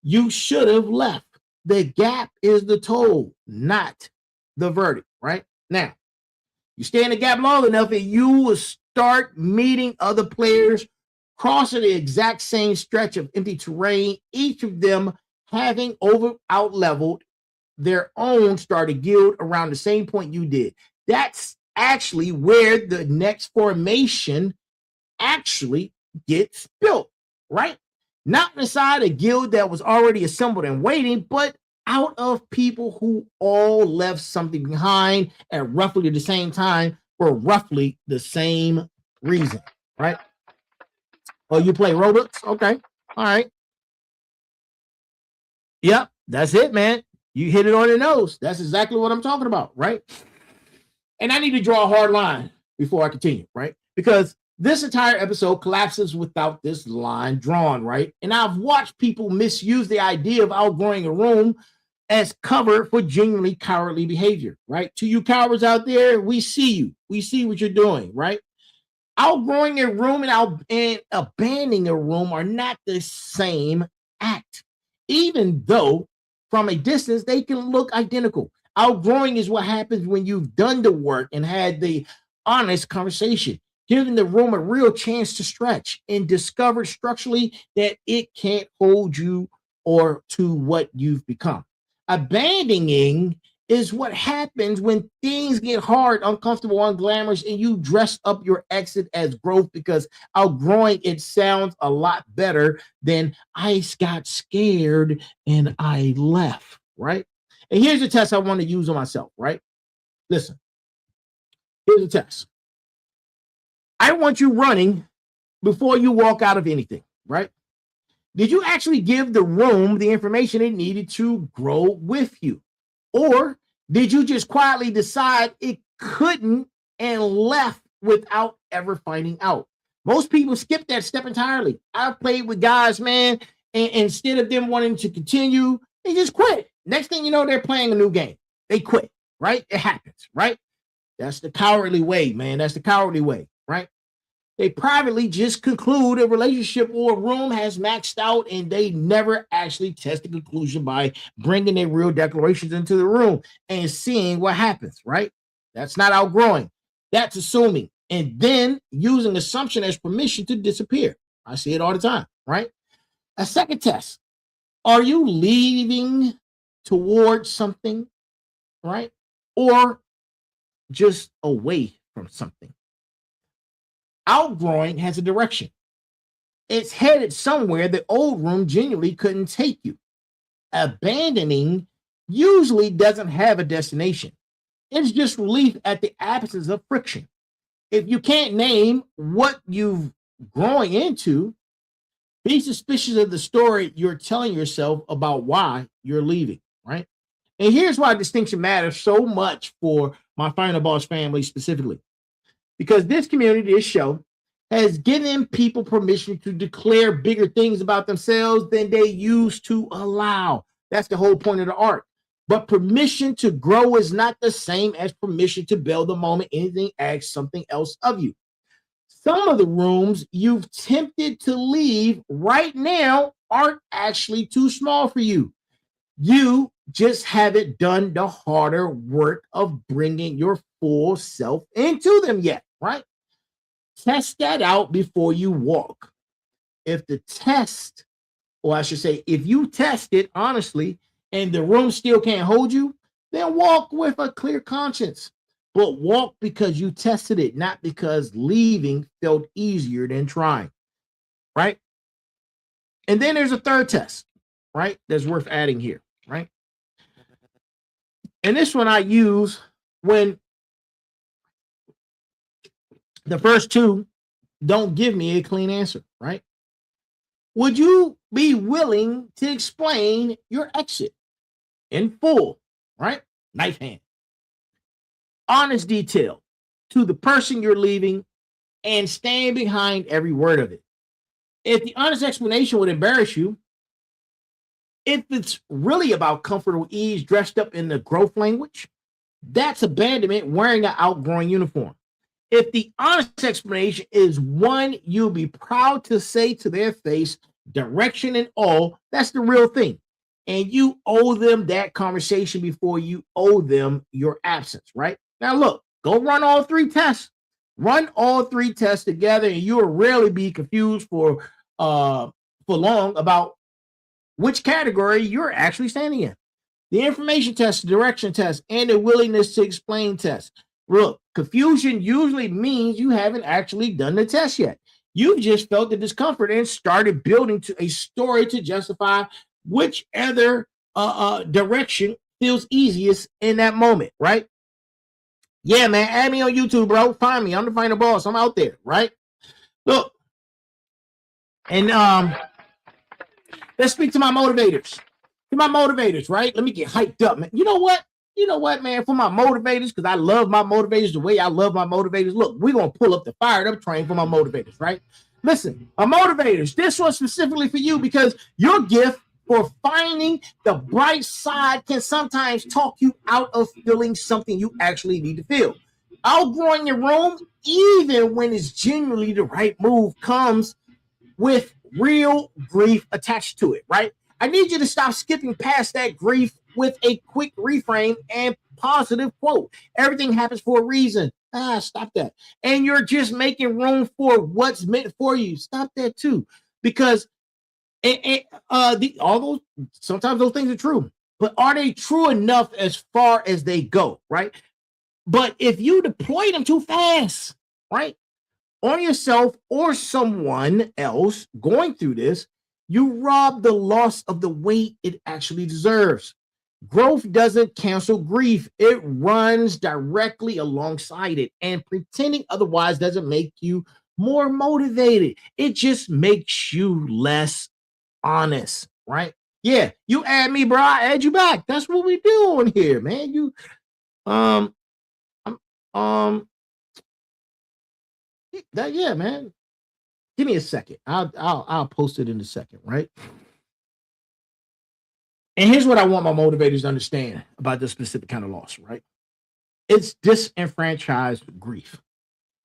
you should have left. The gap is the toll, not the verdict, right? Now, you stay in the gap long enough and you will start meeting other players crossing the exact same stretch of empty terrain, each of them having out-leveled their own started guild around the same point you did. That's actually where the next formation actually gets built, right? Not inside a guild that was already assembled and waiting, but out of people who all left something behind at roughly the same time for roughly the same reason, right? Oh, you play Roblox? Okay. All right. Yep, that's it, man. You hit it on the nose. That's exactly what I'm talking about, right? And I need to draw a hard line before I continue, right? Because this entire episode collapses without this line drawn, right? And I've watched people misuse the idea of outgrowing a room as cover for genuinely cowardly behavior, right? To you cowards out there, we see you. We see what you're doing, right? Outgrowing a room and abandoning a room are not the same act, even though from a distance they can look identical. Outgrowing is what happens when you've done the work and had the honest conversation, giving the room a real chance to stretch and discovered structurally that it can't hold you or to what you've become. Abandoning is what happens when things get hard, uncomfortable, unglamorous, and you dress up your exit as growth because outgrowing it sounds a lot better than I got scared and I left, right? And here's the test I want to use on myself, right? Listen, here's the test. I want you running before you walk out of anything, right? Did you actually give the room the information it needed to grow with you? Or did you just quietly decide it couldn't and left without ever finding out? Most people skip that step entirely. I've played with guys, man, and instead of them wanting to continue, they just quit. Next thing you know, they're playing a new game. They quit, right? It happens, right? That's the cowardly way, man. That's the cowardly way, right? They privately just conclude a relationship or a room has maxed out and they never actually test the conclusion by bringing their real declarations into the room and seeing what happens, right? That's not outgrowing. That's assuming. And then using assumption as permission to disappear. I see it all the time, right? A second test. Are you leaving towards something, right? Or just away from something? Outgrowing has a direction. It's headed somewhere the old room genuinely couldn't take you. Abandoning usually doesn't have a destination. It's just relief at the absence of friction. If you can't name what you've growing into, be suspicious of the story you're telling yourself about why you're leaving, right? And here's why distinction matters so much for my Final Boss family specifically. Because this community, this show, has given people permission to declare bigger things about themselves than they used to allow. That's the whole point of the art. But permission to grow is not the same as permission to bail the moment anything asks something else of you. Some of the rooms you've tempted to leave right now aren't actually too small for you. You just haven't done the harder work of bringing your full self into them yet, right? Test that out before you walk. If the test, or I should say, if you test it honestly and the room still can't hold you, then walk with a clear conscience. But walk because you tested it, not because leaving felt easier than trying, right? And then there's a third test, right? That's worth adding here, right? And this one I use when the first two don't give me a clean answer, right? Would you be willing to explain your exit in full, right? Knife hand. Honest detail to the person you're leaving and stand behind every word of it. If the honest explanation would embarrass you, if it's really about comfort or ease dressed up in the growth language, that's abandonment wearing an outgrowing uniform. If the honest explanation is one you'll be proud to say to their face, direction and all, that's the real thing. And you owe them that conversation before you owe them your absence, right? Now, look, go run all three tests. Run all three tests together, and you'll rarely be confused for long about which category you're actually standing in. The information test, the direction test, and the willingness to explain test. Look, confusion usually means you haven't actually done the test yet. You just felt the discomfort and started building to a story to justify which other direction feels easiest in that moment, right? Yeah, man, add me on YouTube, bro. Find me. I'm the Final Boss. I'm out there, right? Look, and let's speak to my motivators. To my motivators, right? Let me get hyped up, man. You know what? You know what, man? For my motivators, because I love my motivators the way I love my motivators. Look, we're going to pull up the fired up train for my motivators, right? Listen, my motivators, this one specifically for you because your gift for finding the bright side can sometimes talk you out of feeling something you actually need to feel. Outgrowing your room, even when it's genuinely the right move, comes with real grief attached to it, right? I need you to stop skipping past that grief with a quick reframe and positive quote. Everything happens for a reason. Stop that. And you're just making room for what's meant for you. Stop that too. Because sometimes those things are true, but are they true enough as far as they go, right? But if you deploy them too fast, right, on yourself or someone else going through this, you rob the loss of the weight it actually deserves. Growth doesn't cancel grief. It runs directly alongside it. And pretending otherwise doesn't make you more motivated. It just makes you less honest, right? Yeah, you add me, bro. I add you back. That's what we doing here, man. You um um um that yeah, man. Give me a second. I'll post it in a second, right? And here's what I want my motivators to understand about this specific kind of loss, right? It's disenfranchised grief.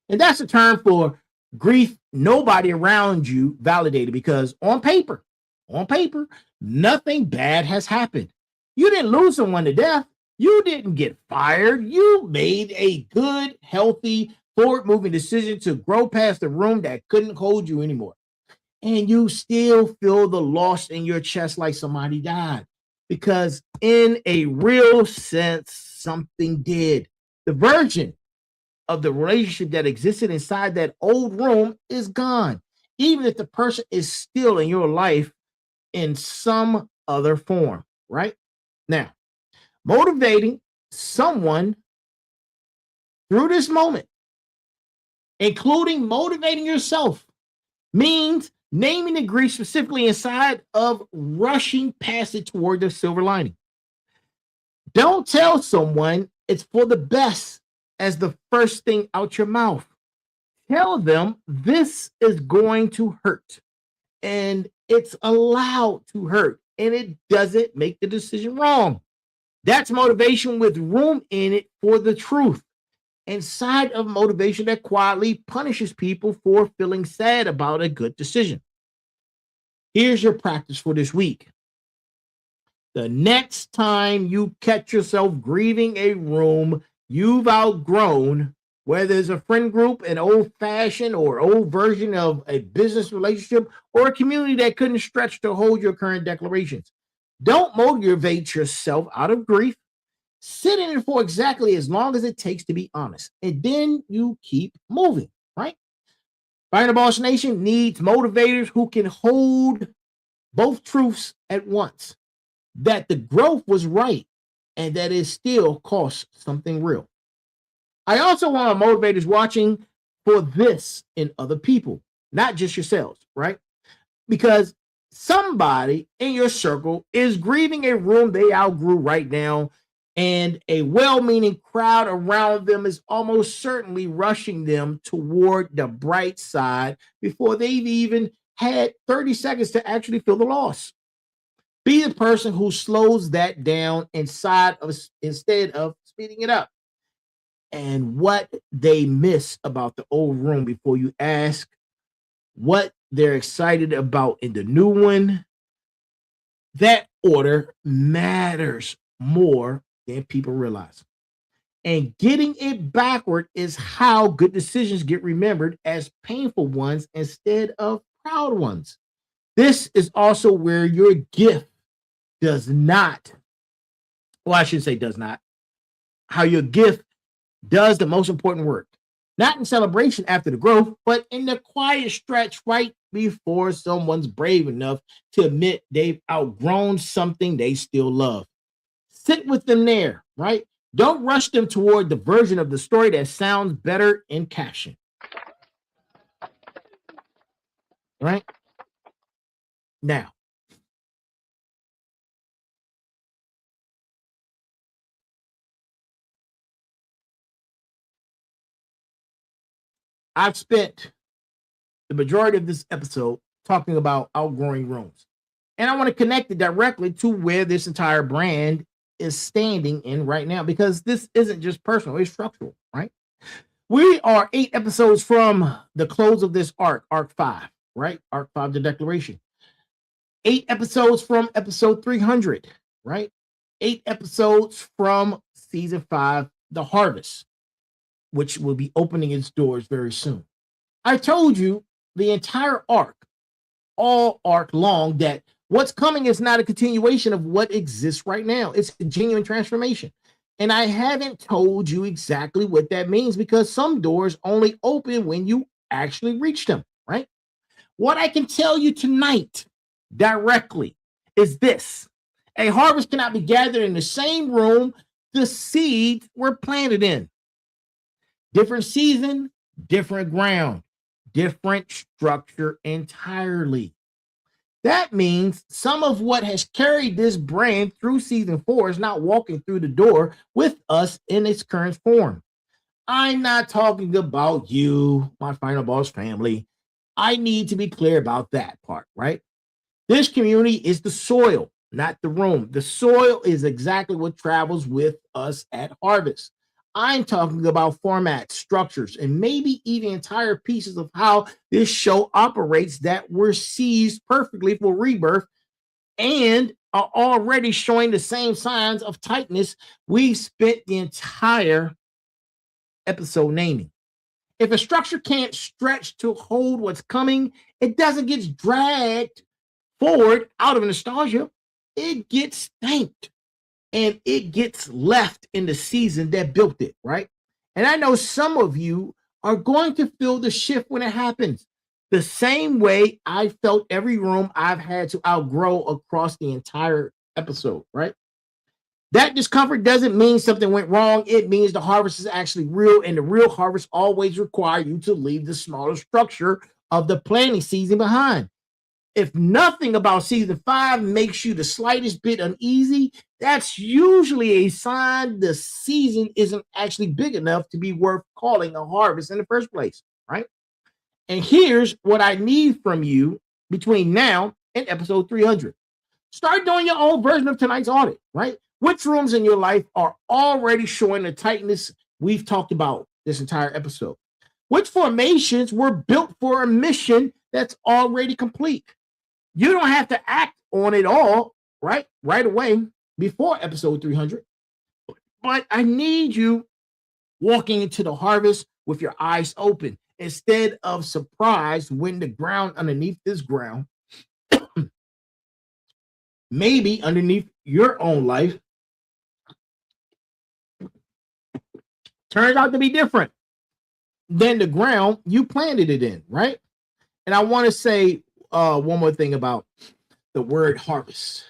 And that's a term for grief nobody around you validated because on paper, nothing bad has happened. You didn't lose someone to death. You didn't get fired. You made a good, healthy, forward moving decision to grow past the room that couldn't hold you anymore. And you still feel the loss in your chest like somebody died because, in a real sense, something did. The version of the relationship that existed inside that old room is gone, even if the person is still in your life in some other form, right? Now, motivating someone through this moment, including motivating yourself, means naming the grief specifically inside of rushing past it toward the silver lining. Don't tell someone it's for the best as the first thing out your mouth. Tell them this is going to hurt and it's allowed to hurt and it doesn't make the decision wrong. That's motivation with room in it for the truth. Inside of motivation that quietly punishes people for feeling sad about a good decision. Here's your practice for this week. The next time you catch yourself grieving a room you've outgrown, whether it's a friend group, an old fashioned or old version of a business relationship, or a community that couldn't stretch to hold your current declarations, don't motivate yourself out of grief. Sit in it for exactly as long as it takes to be honest. And then you keep moving, right? Find a Boss Nation needs motivators who can hold both truths at once, that the growth was right and that it still costs something real. I also want motivators watching for this in other people, not just yourselves, right? Because somebody in your circle is grieving a room they outgrew right now, and a well meaning crowd around them is almost certainly rushing them toward the bright side before they've even had 30 seconds to actually feel the loss. Be the person who slows that down instead of speeding it up. And what they miss about the old room before you ask what they're excited about in the new one, that order matters more than people realize. And getting it backward is how good decisions get remembered as painful ones instead of proud ones. This is also where your gift does not, well, I should say does not, how your gift does the most important work. Not in celebration after the growth, but in the quiet stretch right before someone's brave enough to admit they've outgrown something they still love. Sit with them there, right? Don't rush them toward the version of the story that sounds better in caption, right? Now, I've spent the majority of this episode talking about outgrowing rooms. And I want to connect it directly to where this entire brand is standing in right now, because this isn't just personal, it's structural, right? We are 8 episodes from the close of this arc 5, right? Arc 5, the declaration. 8 episodes from episode 300, right? 8 episodes from season 5, the harvest, which will be opening its doors very soon. I told you the entire arc, all arc long, that what's coming is not a continuation of what exists right now. It's a genuine transformation. And I haven't told you exactly what that means because some doors only open when you actually reach them, right? What I can tell you tonight directly is this: a harvest cannot be gathered in the same room the seeds were planted in. Different season, different ground, different structure entirely. That means some of what has carried this brand through season 4 is not walking through the door with us in its current form. I'm not talking about you, my Final Boss family. I need to be clear about that part, right? This community is the soil, not the room. The soil is exactly what travels with us at Harvest. I'm talking about formats, structures, and maybe even entire pieces of how this show operates that were seized perfectly for Rebirth and are already showing the same signs of tightness we've spent the entire episode naming. If a structure can't stretch to hold what's coming, it doesn't get dragged forward out of nostalgia. It gets thanked and it gets left in the season that built it, right? And I know some of you are going to feel the shift when it happens. The same way I felt every room I've had to outgrow across the entire episode, right? That discomfort doesn't mean something went wrong. It means the harvest is actually real, and the real harvest always requires you to leave the smaller structure of the planning season behind. If nothing about season 5 makes you the slightest bit uneasy, that's usually a sign the season isn't actually big enough to be worth calling a harvest in the first place, right? And here's what I need from you between now and episode 300. Start doing your own version of tonight's audit, right? Which rooms in your life are already showing the tightness we've talked about this entire episode? Which formations were built for a mission that's already complete? You don't have to act on it all right away before episode 300. But I need you walking into the harvest with your eyes open instead of surprised when the ground underneath this ground, maybe underneath your own life, turns out to be different than the ground you planted it in, right? And I want to say one more thing about the word harvest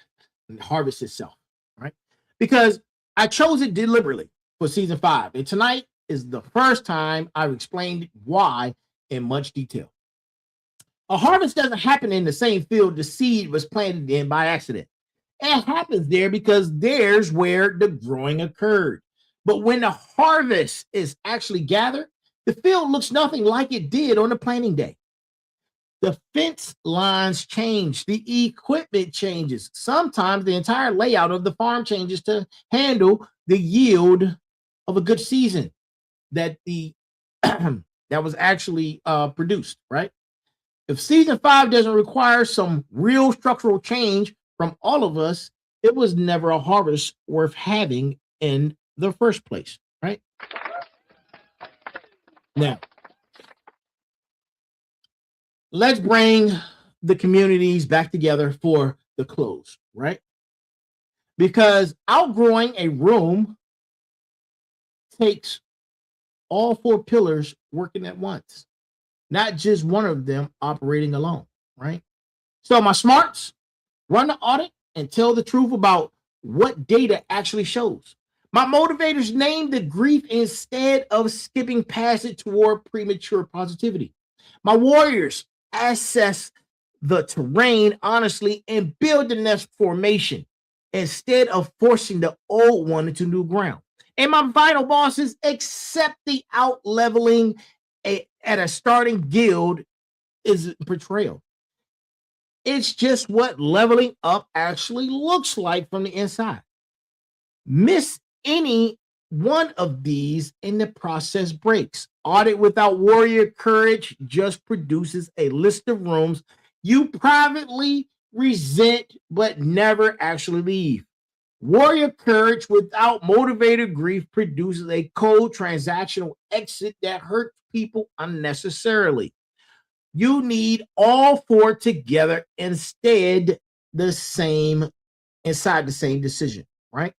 and harvest itself, right? Because I chose it deliberately for season 5. And tonight is the first time I've explained why in much detail. A harvest doesn't happen in the same field the seed was planted in by accident. It happens there because there's where the growing occurred. But when the harvest is actually gathered, the field looks nothing like it did on the planting day. The fence lines change, the equipment changes. Sometimes the entire layout of the farm changes to handle the yield of a good season that that was actually produced, right? If season 5 doesn't require some real structural change from all of us, it was never a harvest worth having in the first place, right? Now, let's bring the communities back together for the close, right? Because outgrowing a room takes all 4 pillars working at once, not just one of them operating alone, right? So my smarts, run the audit and tell the truth about what data actually shows. My motivators, name the grief instead of skipping past it toward premature positivity. My warriors, assess the terrain honestly and build the next formation instead of forcing the old one into new ground. And my vital bosses, accept the out leveling at a starting guild is portrayal. It's just what leveling up actually looks like from the inside. Miss any one of these and the process breaks. Audit without warrior courage just produces a list of rooms you privately resent but never actually leave. Warrior courage without motivated grief produces a cold transactional exit that hurts people unnecessarily. You need all 4 together inside the same decision, right?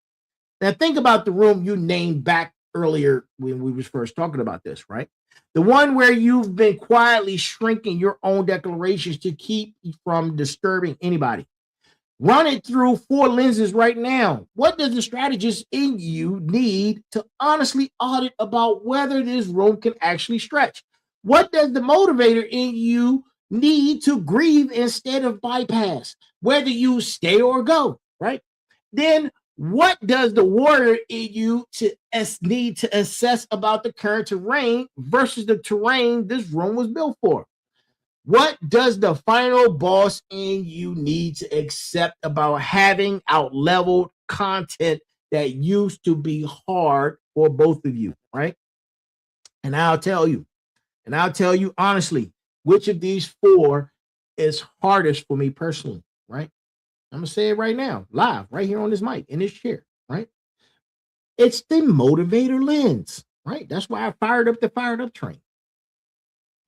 Now think about the room you named back earlier when we was first talking about this, right? The one where you've been quietly shrinking your own declarations to keep from disturbing anybody. Run it through 4 lenses right now. What does the strategist in you need to honestly audit about whether this room can actually stretch? What does the motivator in you need to grieve instead of bypass, whether you stay or go, right? Then what does the warrior in you need to assess about the current terrain versus the terrain this room was built for? What does the final boss in you need to accept about having out-leveled content that used to be hard for both of you, right? And I'll tell you honestly, which of these four is hardest for me personally, right? I'm gonna say it right now, live, right here on this mic, in this chair, right? It's the motivator lens, right? That's why I fired up the fired up train.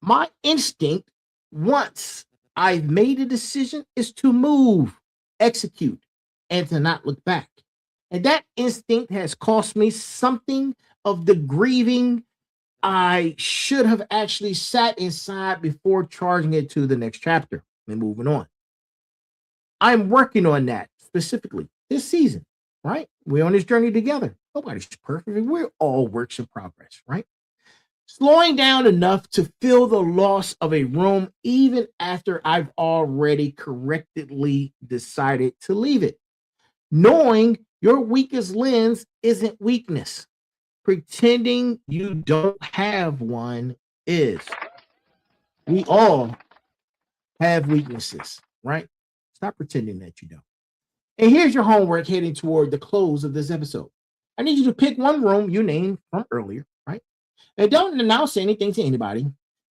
My instinct, once I've made a decision, is to move, execute, and to not look back. And that instinct has cost me something of the grieving I should have actually sat inside before charging it to the next chapter and moving on. I'm working on that specifically this season, right? We're on this journey together. Nobody's perfect. We're all works in progress, right? Slowing down enough to feel the loss of a room even after I've already correctly decided to leave it. Knowing your weakest lens isn't weakness. Pretending you don't have one is. We all have weaknesses, right? Stop pretending that you don't. And here's your homework heading toward the close of this episode. I need you to pick one room you named from earlier, right? And don't announce anything to anybody.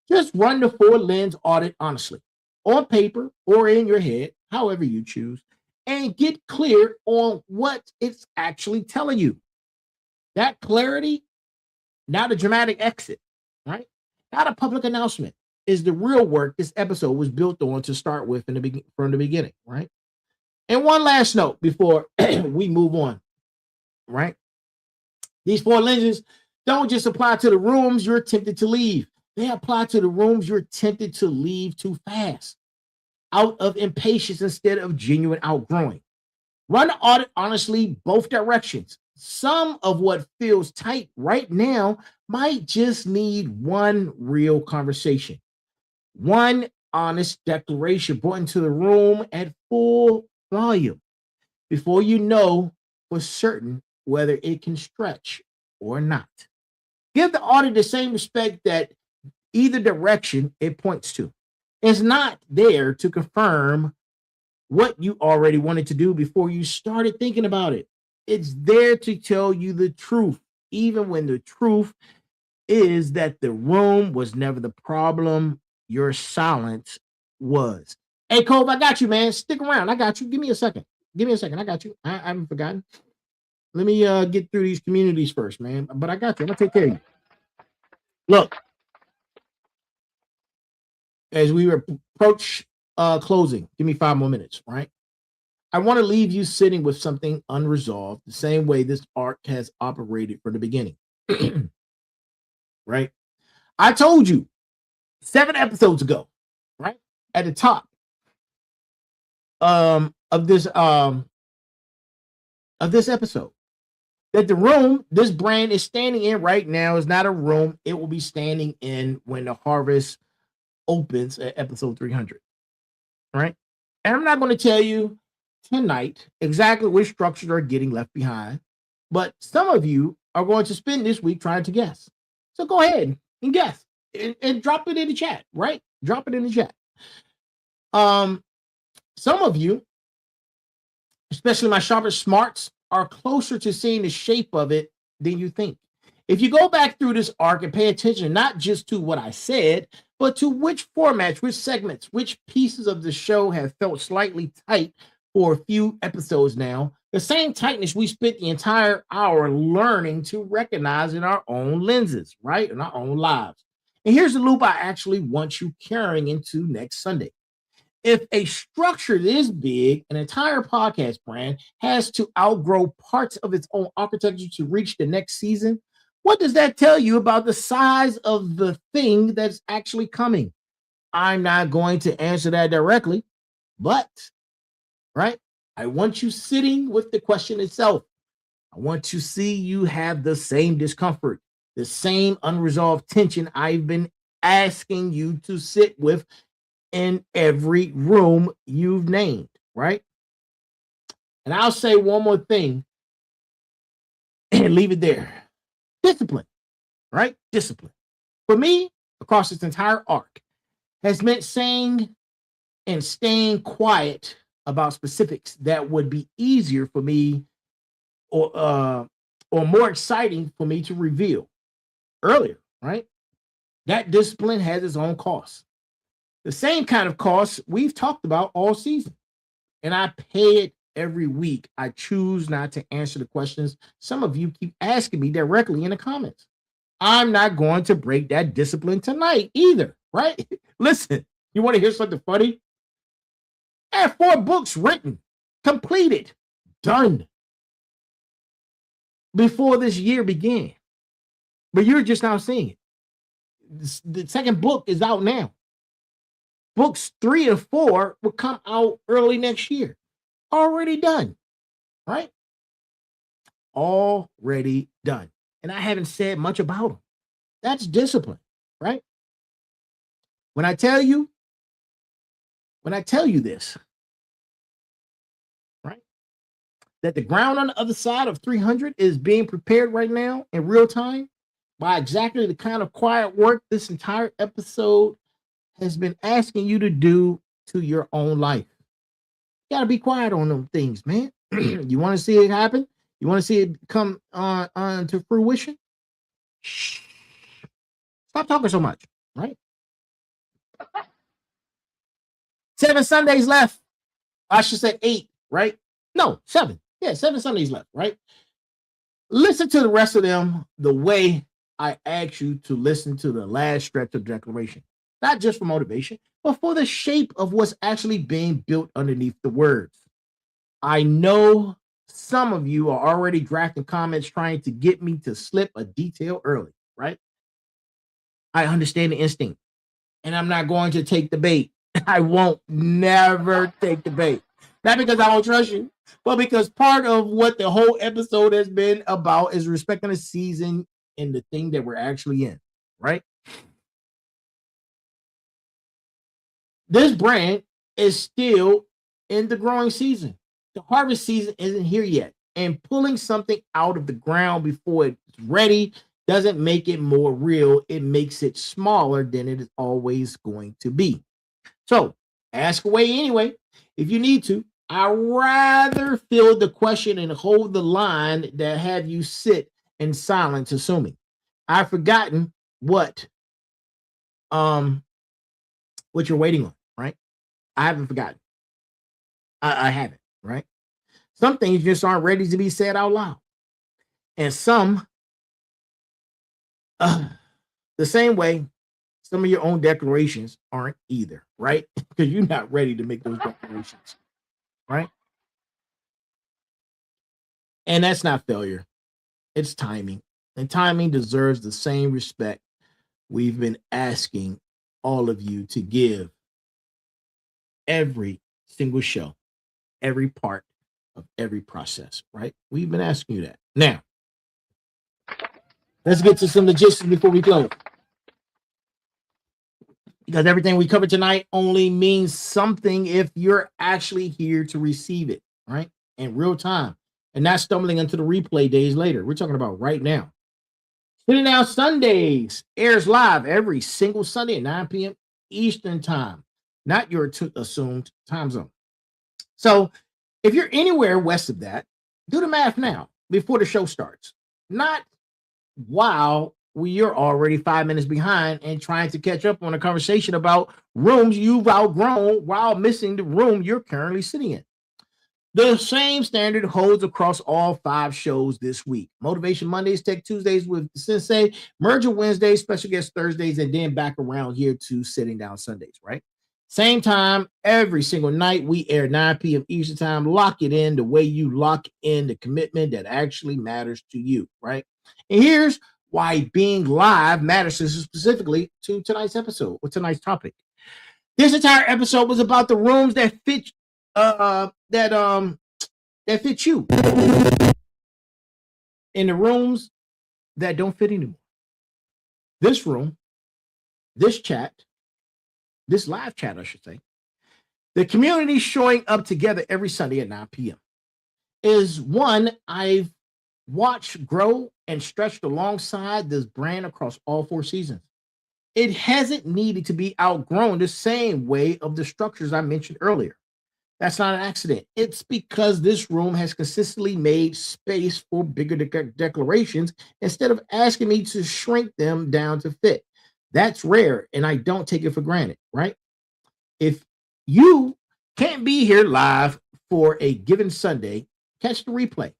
Just run the 4-lens audit honestly, on paper or in your head, however you choose, and get clear on what it's actually telling you. That clarity, not a dramatic exit, right? Not a public announcement, is the real work this episode was built on to start with from the beginning, right? And one last note before we move on, right? These 4 lenses don't just apply to the rooms you're tempted to leave. They apply to the rooms you're tempted to leave too fast, out of impatience instead of genuine outgrowing. Run the audit honestly, both directions. Some of what feels tight right now might just need one real conversation, one honest declaration brought into the room at full volume before you know for certain whether it can stretch or not. Give the audit the same respect that either direction it points to. It's not there to confirm what you already wanted to do before you started thinking about it. It's there to tell you the truth, even when the truth is that the room was never the problem, your silence was. Hey, Cove, I got you, man. Stick around. I got you. Give me a second. I got you. I haven't forgotten. Let me get through these communities first, man. But I got you. I'm going to take care of you. Look, as we approach closing, give me 5 more minutes, right? I want to leave you sitting with something unresolved, the same way this arc has operated from the beginning. Right? I told you 7 episodes ago, right? At the top of this episode, that the room this brand is standing in right now is not a room it will be standing in when the harvest opens at episode 300, right? And I'm not going to tell you tonight exactly which structures are getting left behind, but some of you are going to spend this week trying to guess. So go ahead and guess and drop it in the chat, right? Drop it in the chat. Some of you, especially my sharpest smarts, are closer to seeing the shape of it than you think. If you go back through this arc and pay attention, not just to what I said, but to which formats, which segments, which pieces of the show have felt slightly tight for a few episodes now, the same tightness we spent the entire hour learning to recognize in our own lenses, right? In our own lives. And here's the loop I actually want you carrying into next Sunday. If a structure this big, an entire podcast brand has to outgrow parts of its own architecture to reach the next season, what does that tell you about the size of the thing that's actually coming? I'm not going to answer that directly, but, right, I want you sitting with the question itself. I want to see you have the same discomfort, the same unresolved tension I've been asking you to sit with in every room you've named, right? And I'll say one more thing and leave it there. Discipline, right? Discipline. For me, across this entire arc, has meant saying and staying quiet about specifics that would be easier for me or more exciting for me to reveal earlier, right? That discipline has its own cost. The same kind of cost we've talked about all season. And I pay it every week. I choose not to answer the questions some of you keep asking me directly in the comments. I'm not going to break that discipline tonight either, right? Listen, you want to hear something funny? I have 4 books written, completed, done before this year began. But you're just now seeing it. The second book is out now. Books 3 and 4 will come out early next year. Already done, right? Already done. And I haven't said much about them. That's discipline, right? When I tell you this, right, that the ground on the other side of 300 is being prepared right now in real time by exactly the kind of quiet work this entire episode has been asking you to do to your own life. You got to be quiet on them things, man. You want to see it happen? You want to see it come on to fruition? Shh. Stop talking so much, right? 7 Sundays left. I should say 8, right? No, 7. Yeah, 7 Sundays left, right? Listen to the rest of them the way I asked you to listen to the last stretch of declaration. Not just for motivation, but for the shape of what's actually being built underneath the words. I know some of you are already drafting comments trying to get me to slip a detail early, right? I understand the instinct, and I'm not going to take the bait. I won't never take the bait. Not because I don't trust you, but because part of what the whole episode has been about is respecting the season and the thing that we're actually in, right? This brand is still in the growing season. The harvest season isn't here yet. And pulling something out of the ground before it's ready doesn't make it more real. It makes it smaller than it is always going to be. So ask away anyway, if you need to. I'd rather fill the question and hold the line than have you sit in silence, assuming. I've forgotten what you're waiting on, right? I haven't forgotten. I haven't, right? Some things just aren't ready to be said out loud. And some, the same way, some of your own declarations aren't either, right? Because you're not ready to make those declarations, right? And that's not failure. It's timing. And timing deserves the same respect we've been asking all of you to give every single show, every part of every process, right? We've been asking you that. Now, let's get to some logistics before we close. Because everything we covered tonight only means something if you're actually here to receive it, right? In real time. And not stumbling into the replay days later. We're talking about right now. Sitting Down Sundays airs live every single Sunday at 9 p.m. Eastern Time, not your assumed time zone. So if you're anywhere west of that, do the math now before the show starts. Not while you're already 5 minutes behind and trying to catch up on a conversation about rooms you've outgrown while missing the room you're currently sitting in. The same standard holds across all 5 shows this week. Motivation Mondays, Tech Tuesdays with Sensei, Merger Wednesdays, Special Guest Thursdays, and then back around here to Sitting Down Sundays, right? Same time every single night. We air 9 p.m. Eastern Time. Lock it in the way you lock in the commitment that actually matters to you, right? And here's why being live matters specifically to tonight's episode or tonight's topic. This entire episode was about the rooms that fit that fit you in the rooms that don't fit anymore. This room, this chat, this live chat, I should say, the community showing up together every Sunday at 9 p.m. is one I've watched grow and stretched alongside this brand across all 4 seasons. It hasn't needed to be outgrown the same way of the structures I mentioned earlier. That's not an accident. It's because this room has consistently made space for bigger declarations instead of asking me to shrink them down to fit. That's rare, and I don't take it for granted, right? If you can't be here live for a given Sunday, catch the replay.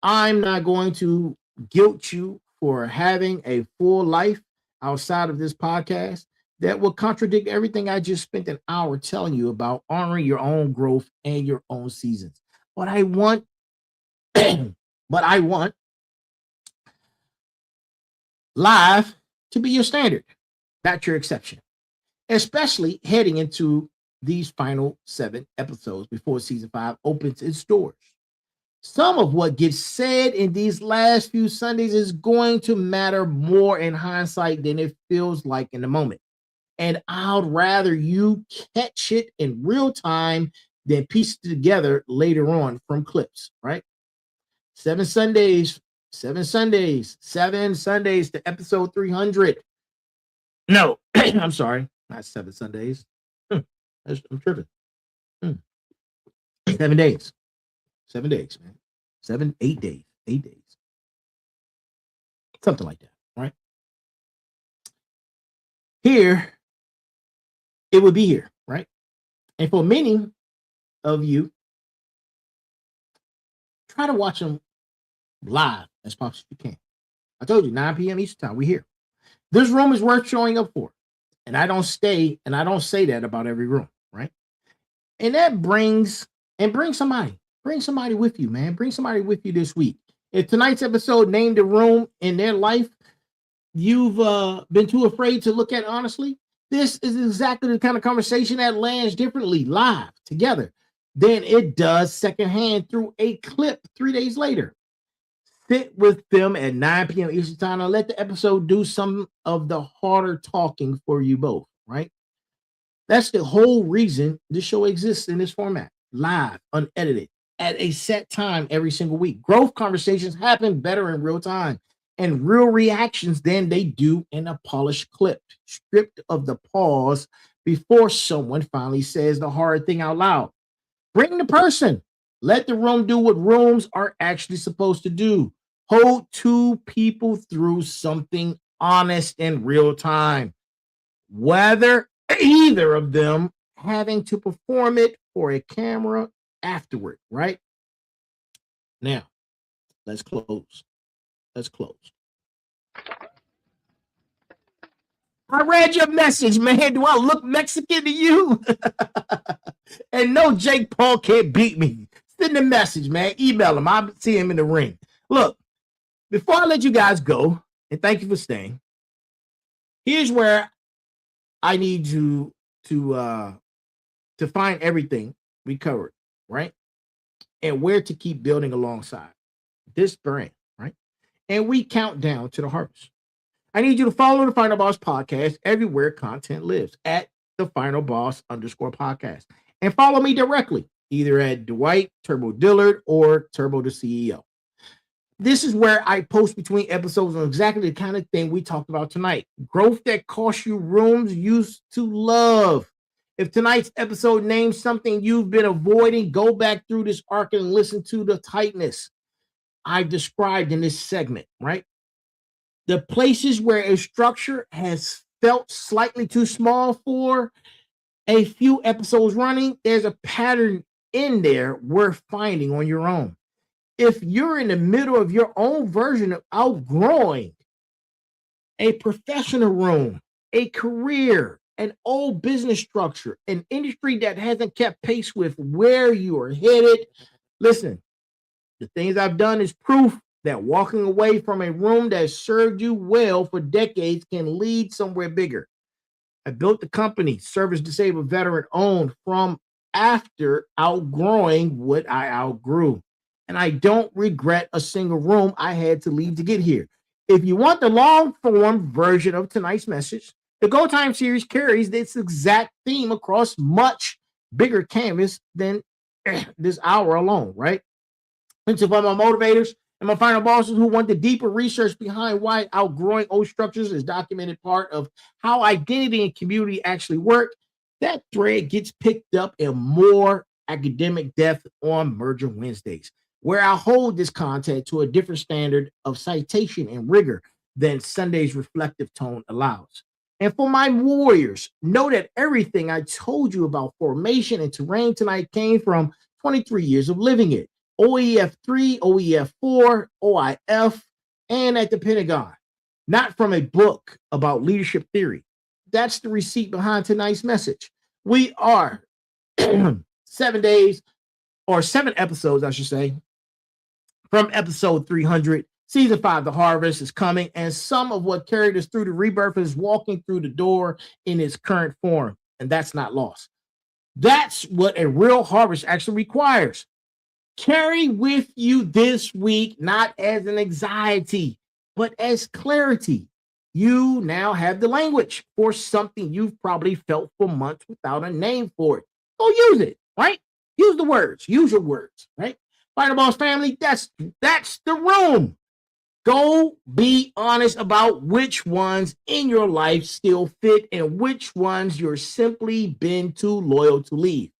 I'm not going to guilt you for having a full life outside of this podcast that will contradict everything I just spent an hour telling you about honoring your own growth and your own seasons. But I want, live to be your standard, not your exception, especially heading into these final 7 episodes before season 5 opens its doors. Some of what gets said in these last few Sundays is going to matter more in hindsight than it feels like in the moment. And I'd rather you catch it in real time than piece it together later on from clips, right? 7 Sundays to episode 300. No, I'm sorry, not 7 Sundays. I'm tripping. 7 days. 7 days, man. 8 days. 8 days. Something like that, right? Here, it would be here, right? And for many of you, try to watch them live as possible as you can. I told you, 9 p.m. Eastern time, we're here. This room is worth showing up for. And I don't say that about every room, right? And that bring somebody with you, man. Bring somebody with you this week. If tonight's episode named a room in their life you've been too afraid to look at honestly, this is exactly the kind of conversation that lands differently live together than it does secondhand through a clip 3 days later. Sit with them at 9 p.m. Eastern time and let the episode do some of the harder talking for you both, right? That's the whole reason this show exists in this format, live, unedited, at a set time every single week. Growth conversations happen better in real time and real reactions than they do in a polished clip, stripped of the pause before someone finally says the hard thing out loud. Bring the person. Let the room do what rooms are actually supposed to do. Hold 2 people through something honest in real time, whether either of them having to perform it for a camera afterward, right? Now, let's close. I read your message, man. Do I look Mexican to you? And no, Jake Paul can't beat me. Send a message, man. Email him. I'll see him in the ring. Look, before I let you guys go, and thank you for staying, here's where I need you to find everything we covered, right? And where to keep building alongside this brand, right? And we count down to the harvest. I need you to follow the Final Boss podcast everywhere content lives at the Final Boss _podcast. And follow me directly, either at Dwight Turbodillard or Turbo the CEO. This is where I post between episodes on exactly the kind of thing we talked about tonight. Growth that costs you rooms used to love. If tonight's episode names something you've been avoiding, go back through this arc and listen to the tightness I've described in this segment, right? The places where a structure has felt slightly too small for a few episodes running, there's a pattern in there worth finding on your own. If you're in the middle of your own version of outgrowing a professional room, a career, an old business structure, an industry that hasn't kept pace with where you are headed, listen, the things I've done is proof that walking away from a room that served you well for decades can lead somewhere bigger. I built the company, Service Disabled Veteran owned, from after outgrowing what I outgrew. And I don't regret a single room I had to leave to get here. If you want the long form version of tonight's message, The Go Time series carries this exact theme across much bigger canvas than this hour alone, right? And so for my motivators and my final bosses who want the deeper research behind why outgrowing old structures is documented part of how identity and community actually work, that thread gets picked up in more academic depth on Merger Wednesdays, where I hold this content to a different standard of citation and rigor than Sunday's reflective tone allows. And for my warriors, know that everything I told you about formation and terrain tonight came from 23 years of living it. OEF 3, OEF 4, OIF, and at the Pentagon, not from a book about leadership theory. That's the receipt behind tonight's message. We are 7 days, or 7 episodes, I should say, from episode 300. Season 5, The Harvest, is coming, and some of what carried us through the rebirth is walking through the door in its current form, and that's not lost. That's what a real harvest actually requires. Carry with you this week, not as an anxiety, but as clarity. You now have the language for something you've probably felt for months without a name for it. Go use it, right? Use the words. Use your words, right? Final Boss family, that's the room. Go be honest about which ones in your life still fit and which ones you're simply been too loyal to leave.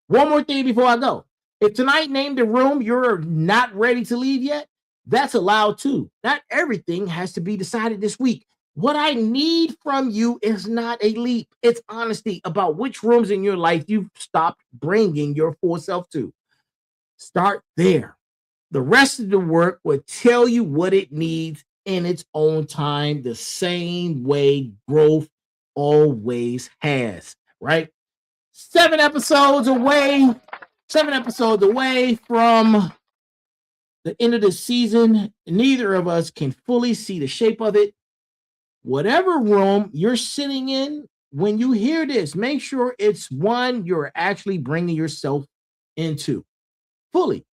One more thing before I go. If tonight named the room you're not ready to leave yet, that's allowed too. Not everything has to be decided this week. What I need from you is not a leap. It's honesty about which rooms in your life you've stopped bringing your full self to. Start there. The rest of the work will tell you what it needs in its own time, the same way growth always has, right? 7 episodes away from the end of the season. Neither of us can fully see the shape of it. Whatever room you're sitting in, when you hear this, make sure it's one you're actually bringing yourself into fully.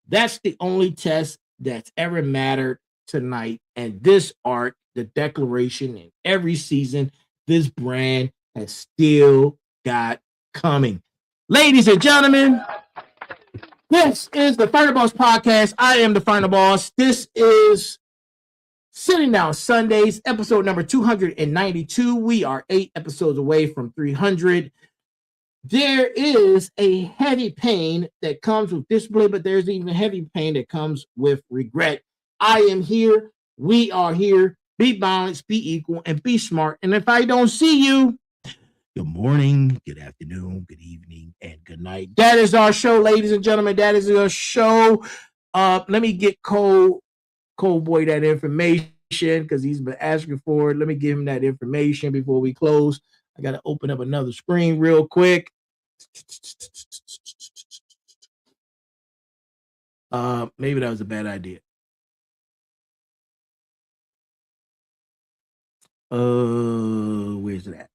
That's the only test that's ever mattered tonight. And this arc, the declaration in every season, this brand has still got coming. Ladies and gentlemen, this is the Final Boss Podcast. I am the Final Boss. This is Sitting Down Sundays, episode number 292. We are 8 episodes away from 300. There is a heavy pain that comes with discipline, but there's even a heavy pain that comes with regret. I am here. We are here. Be balanced, be equal, and be smart. And if I don't see you, good morning, good afternoon, good evening, and good night. That is our show, ladies and gentlemen. That is our show. Let me get Cole Boy that information because he's been asking for it. Let me give him that information before we close. I got to open up another screen real quick. Maybe that was a bad idea. Where's that?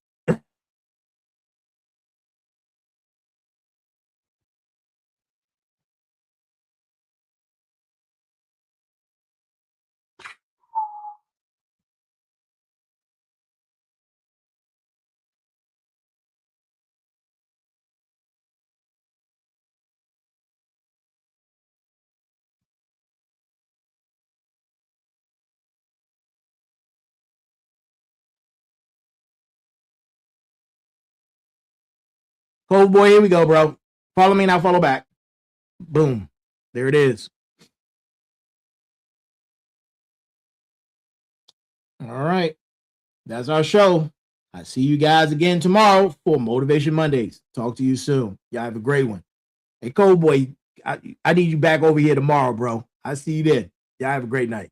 Cold boy, here we go, bro. Follow me and I'll follow back. Boom. There it is. All right. That's our show. I see you guys again tomorrow for Motivation Mondays. Talk to you soon. Y'all have a great one. Hey, Cold Boy, I need you back over here tomorrow, bro. I see you then. Y'all have a great night.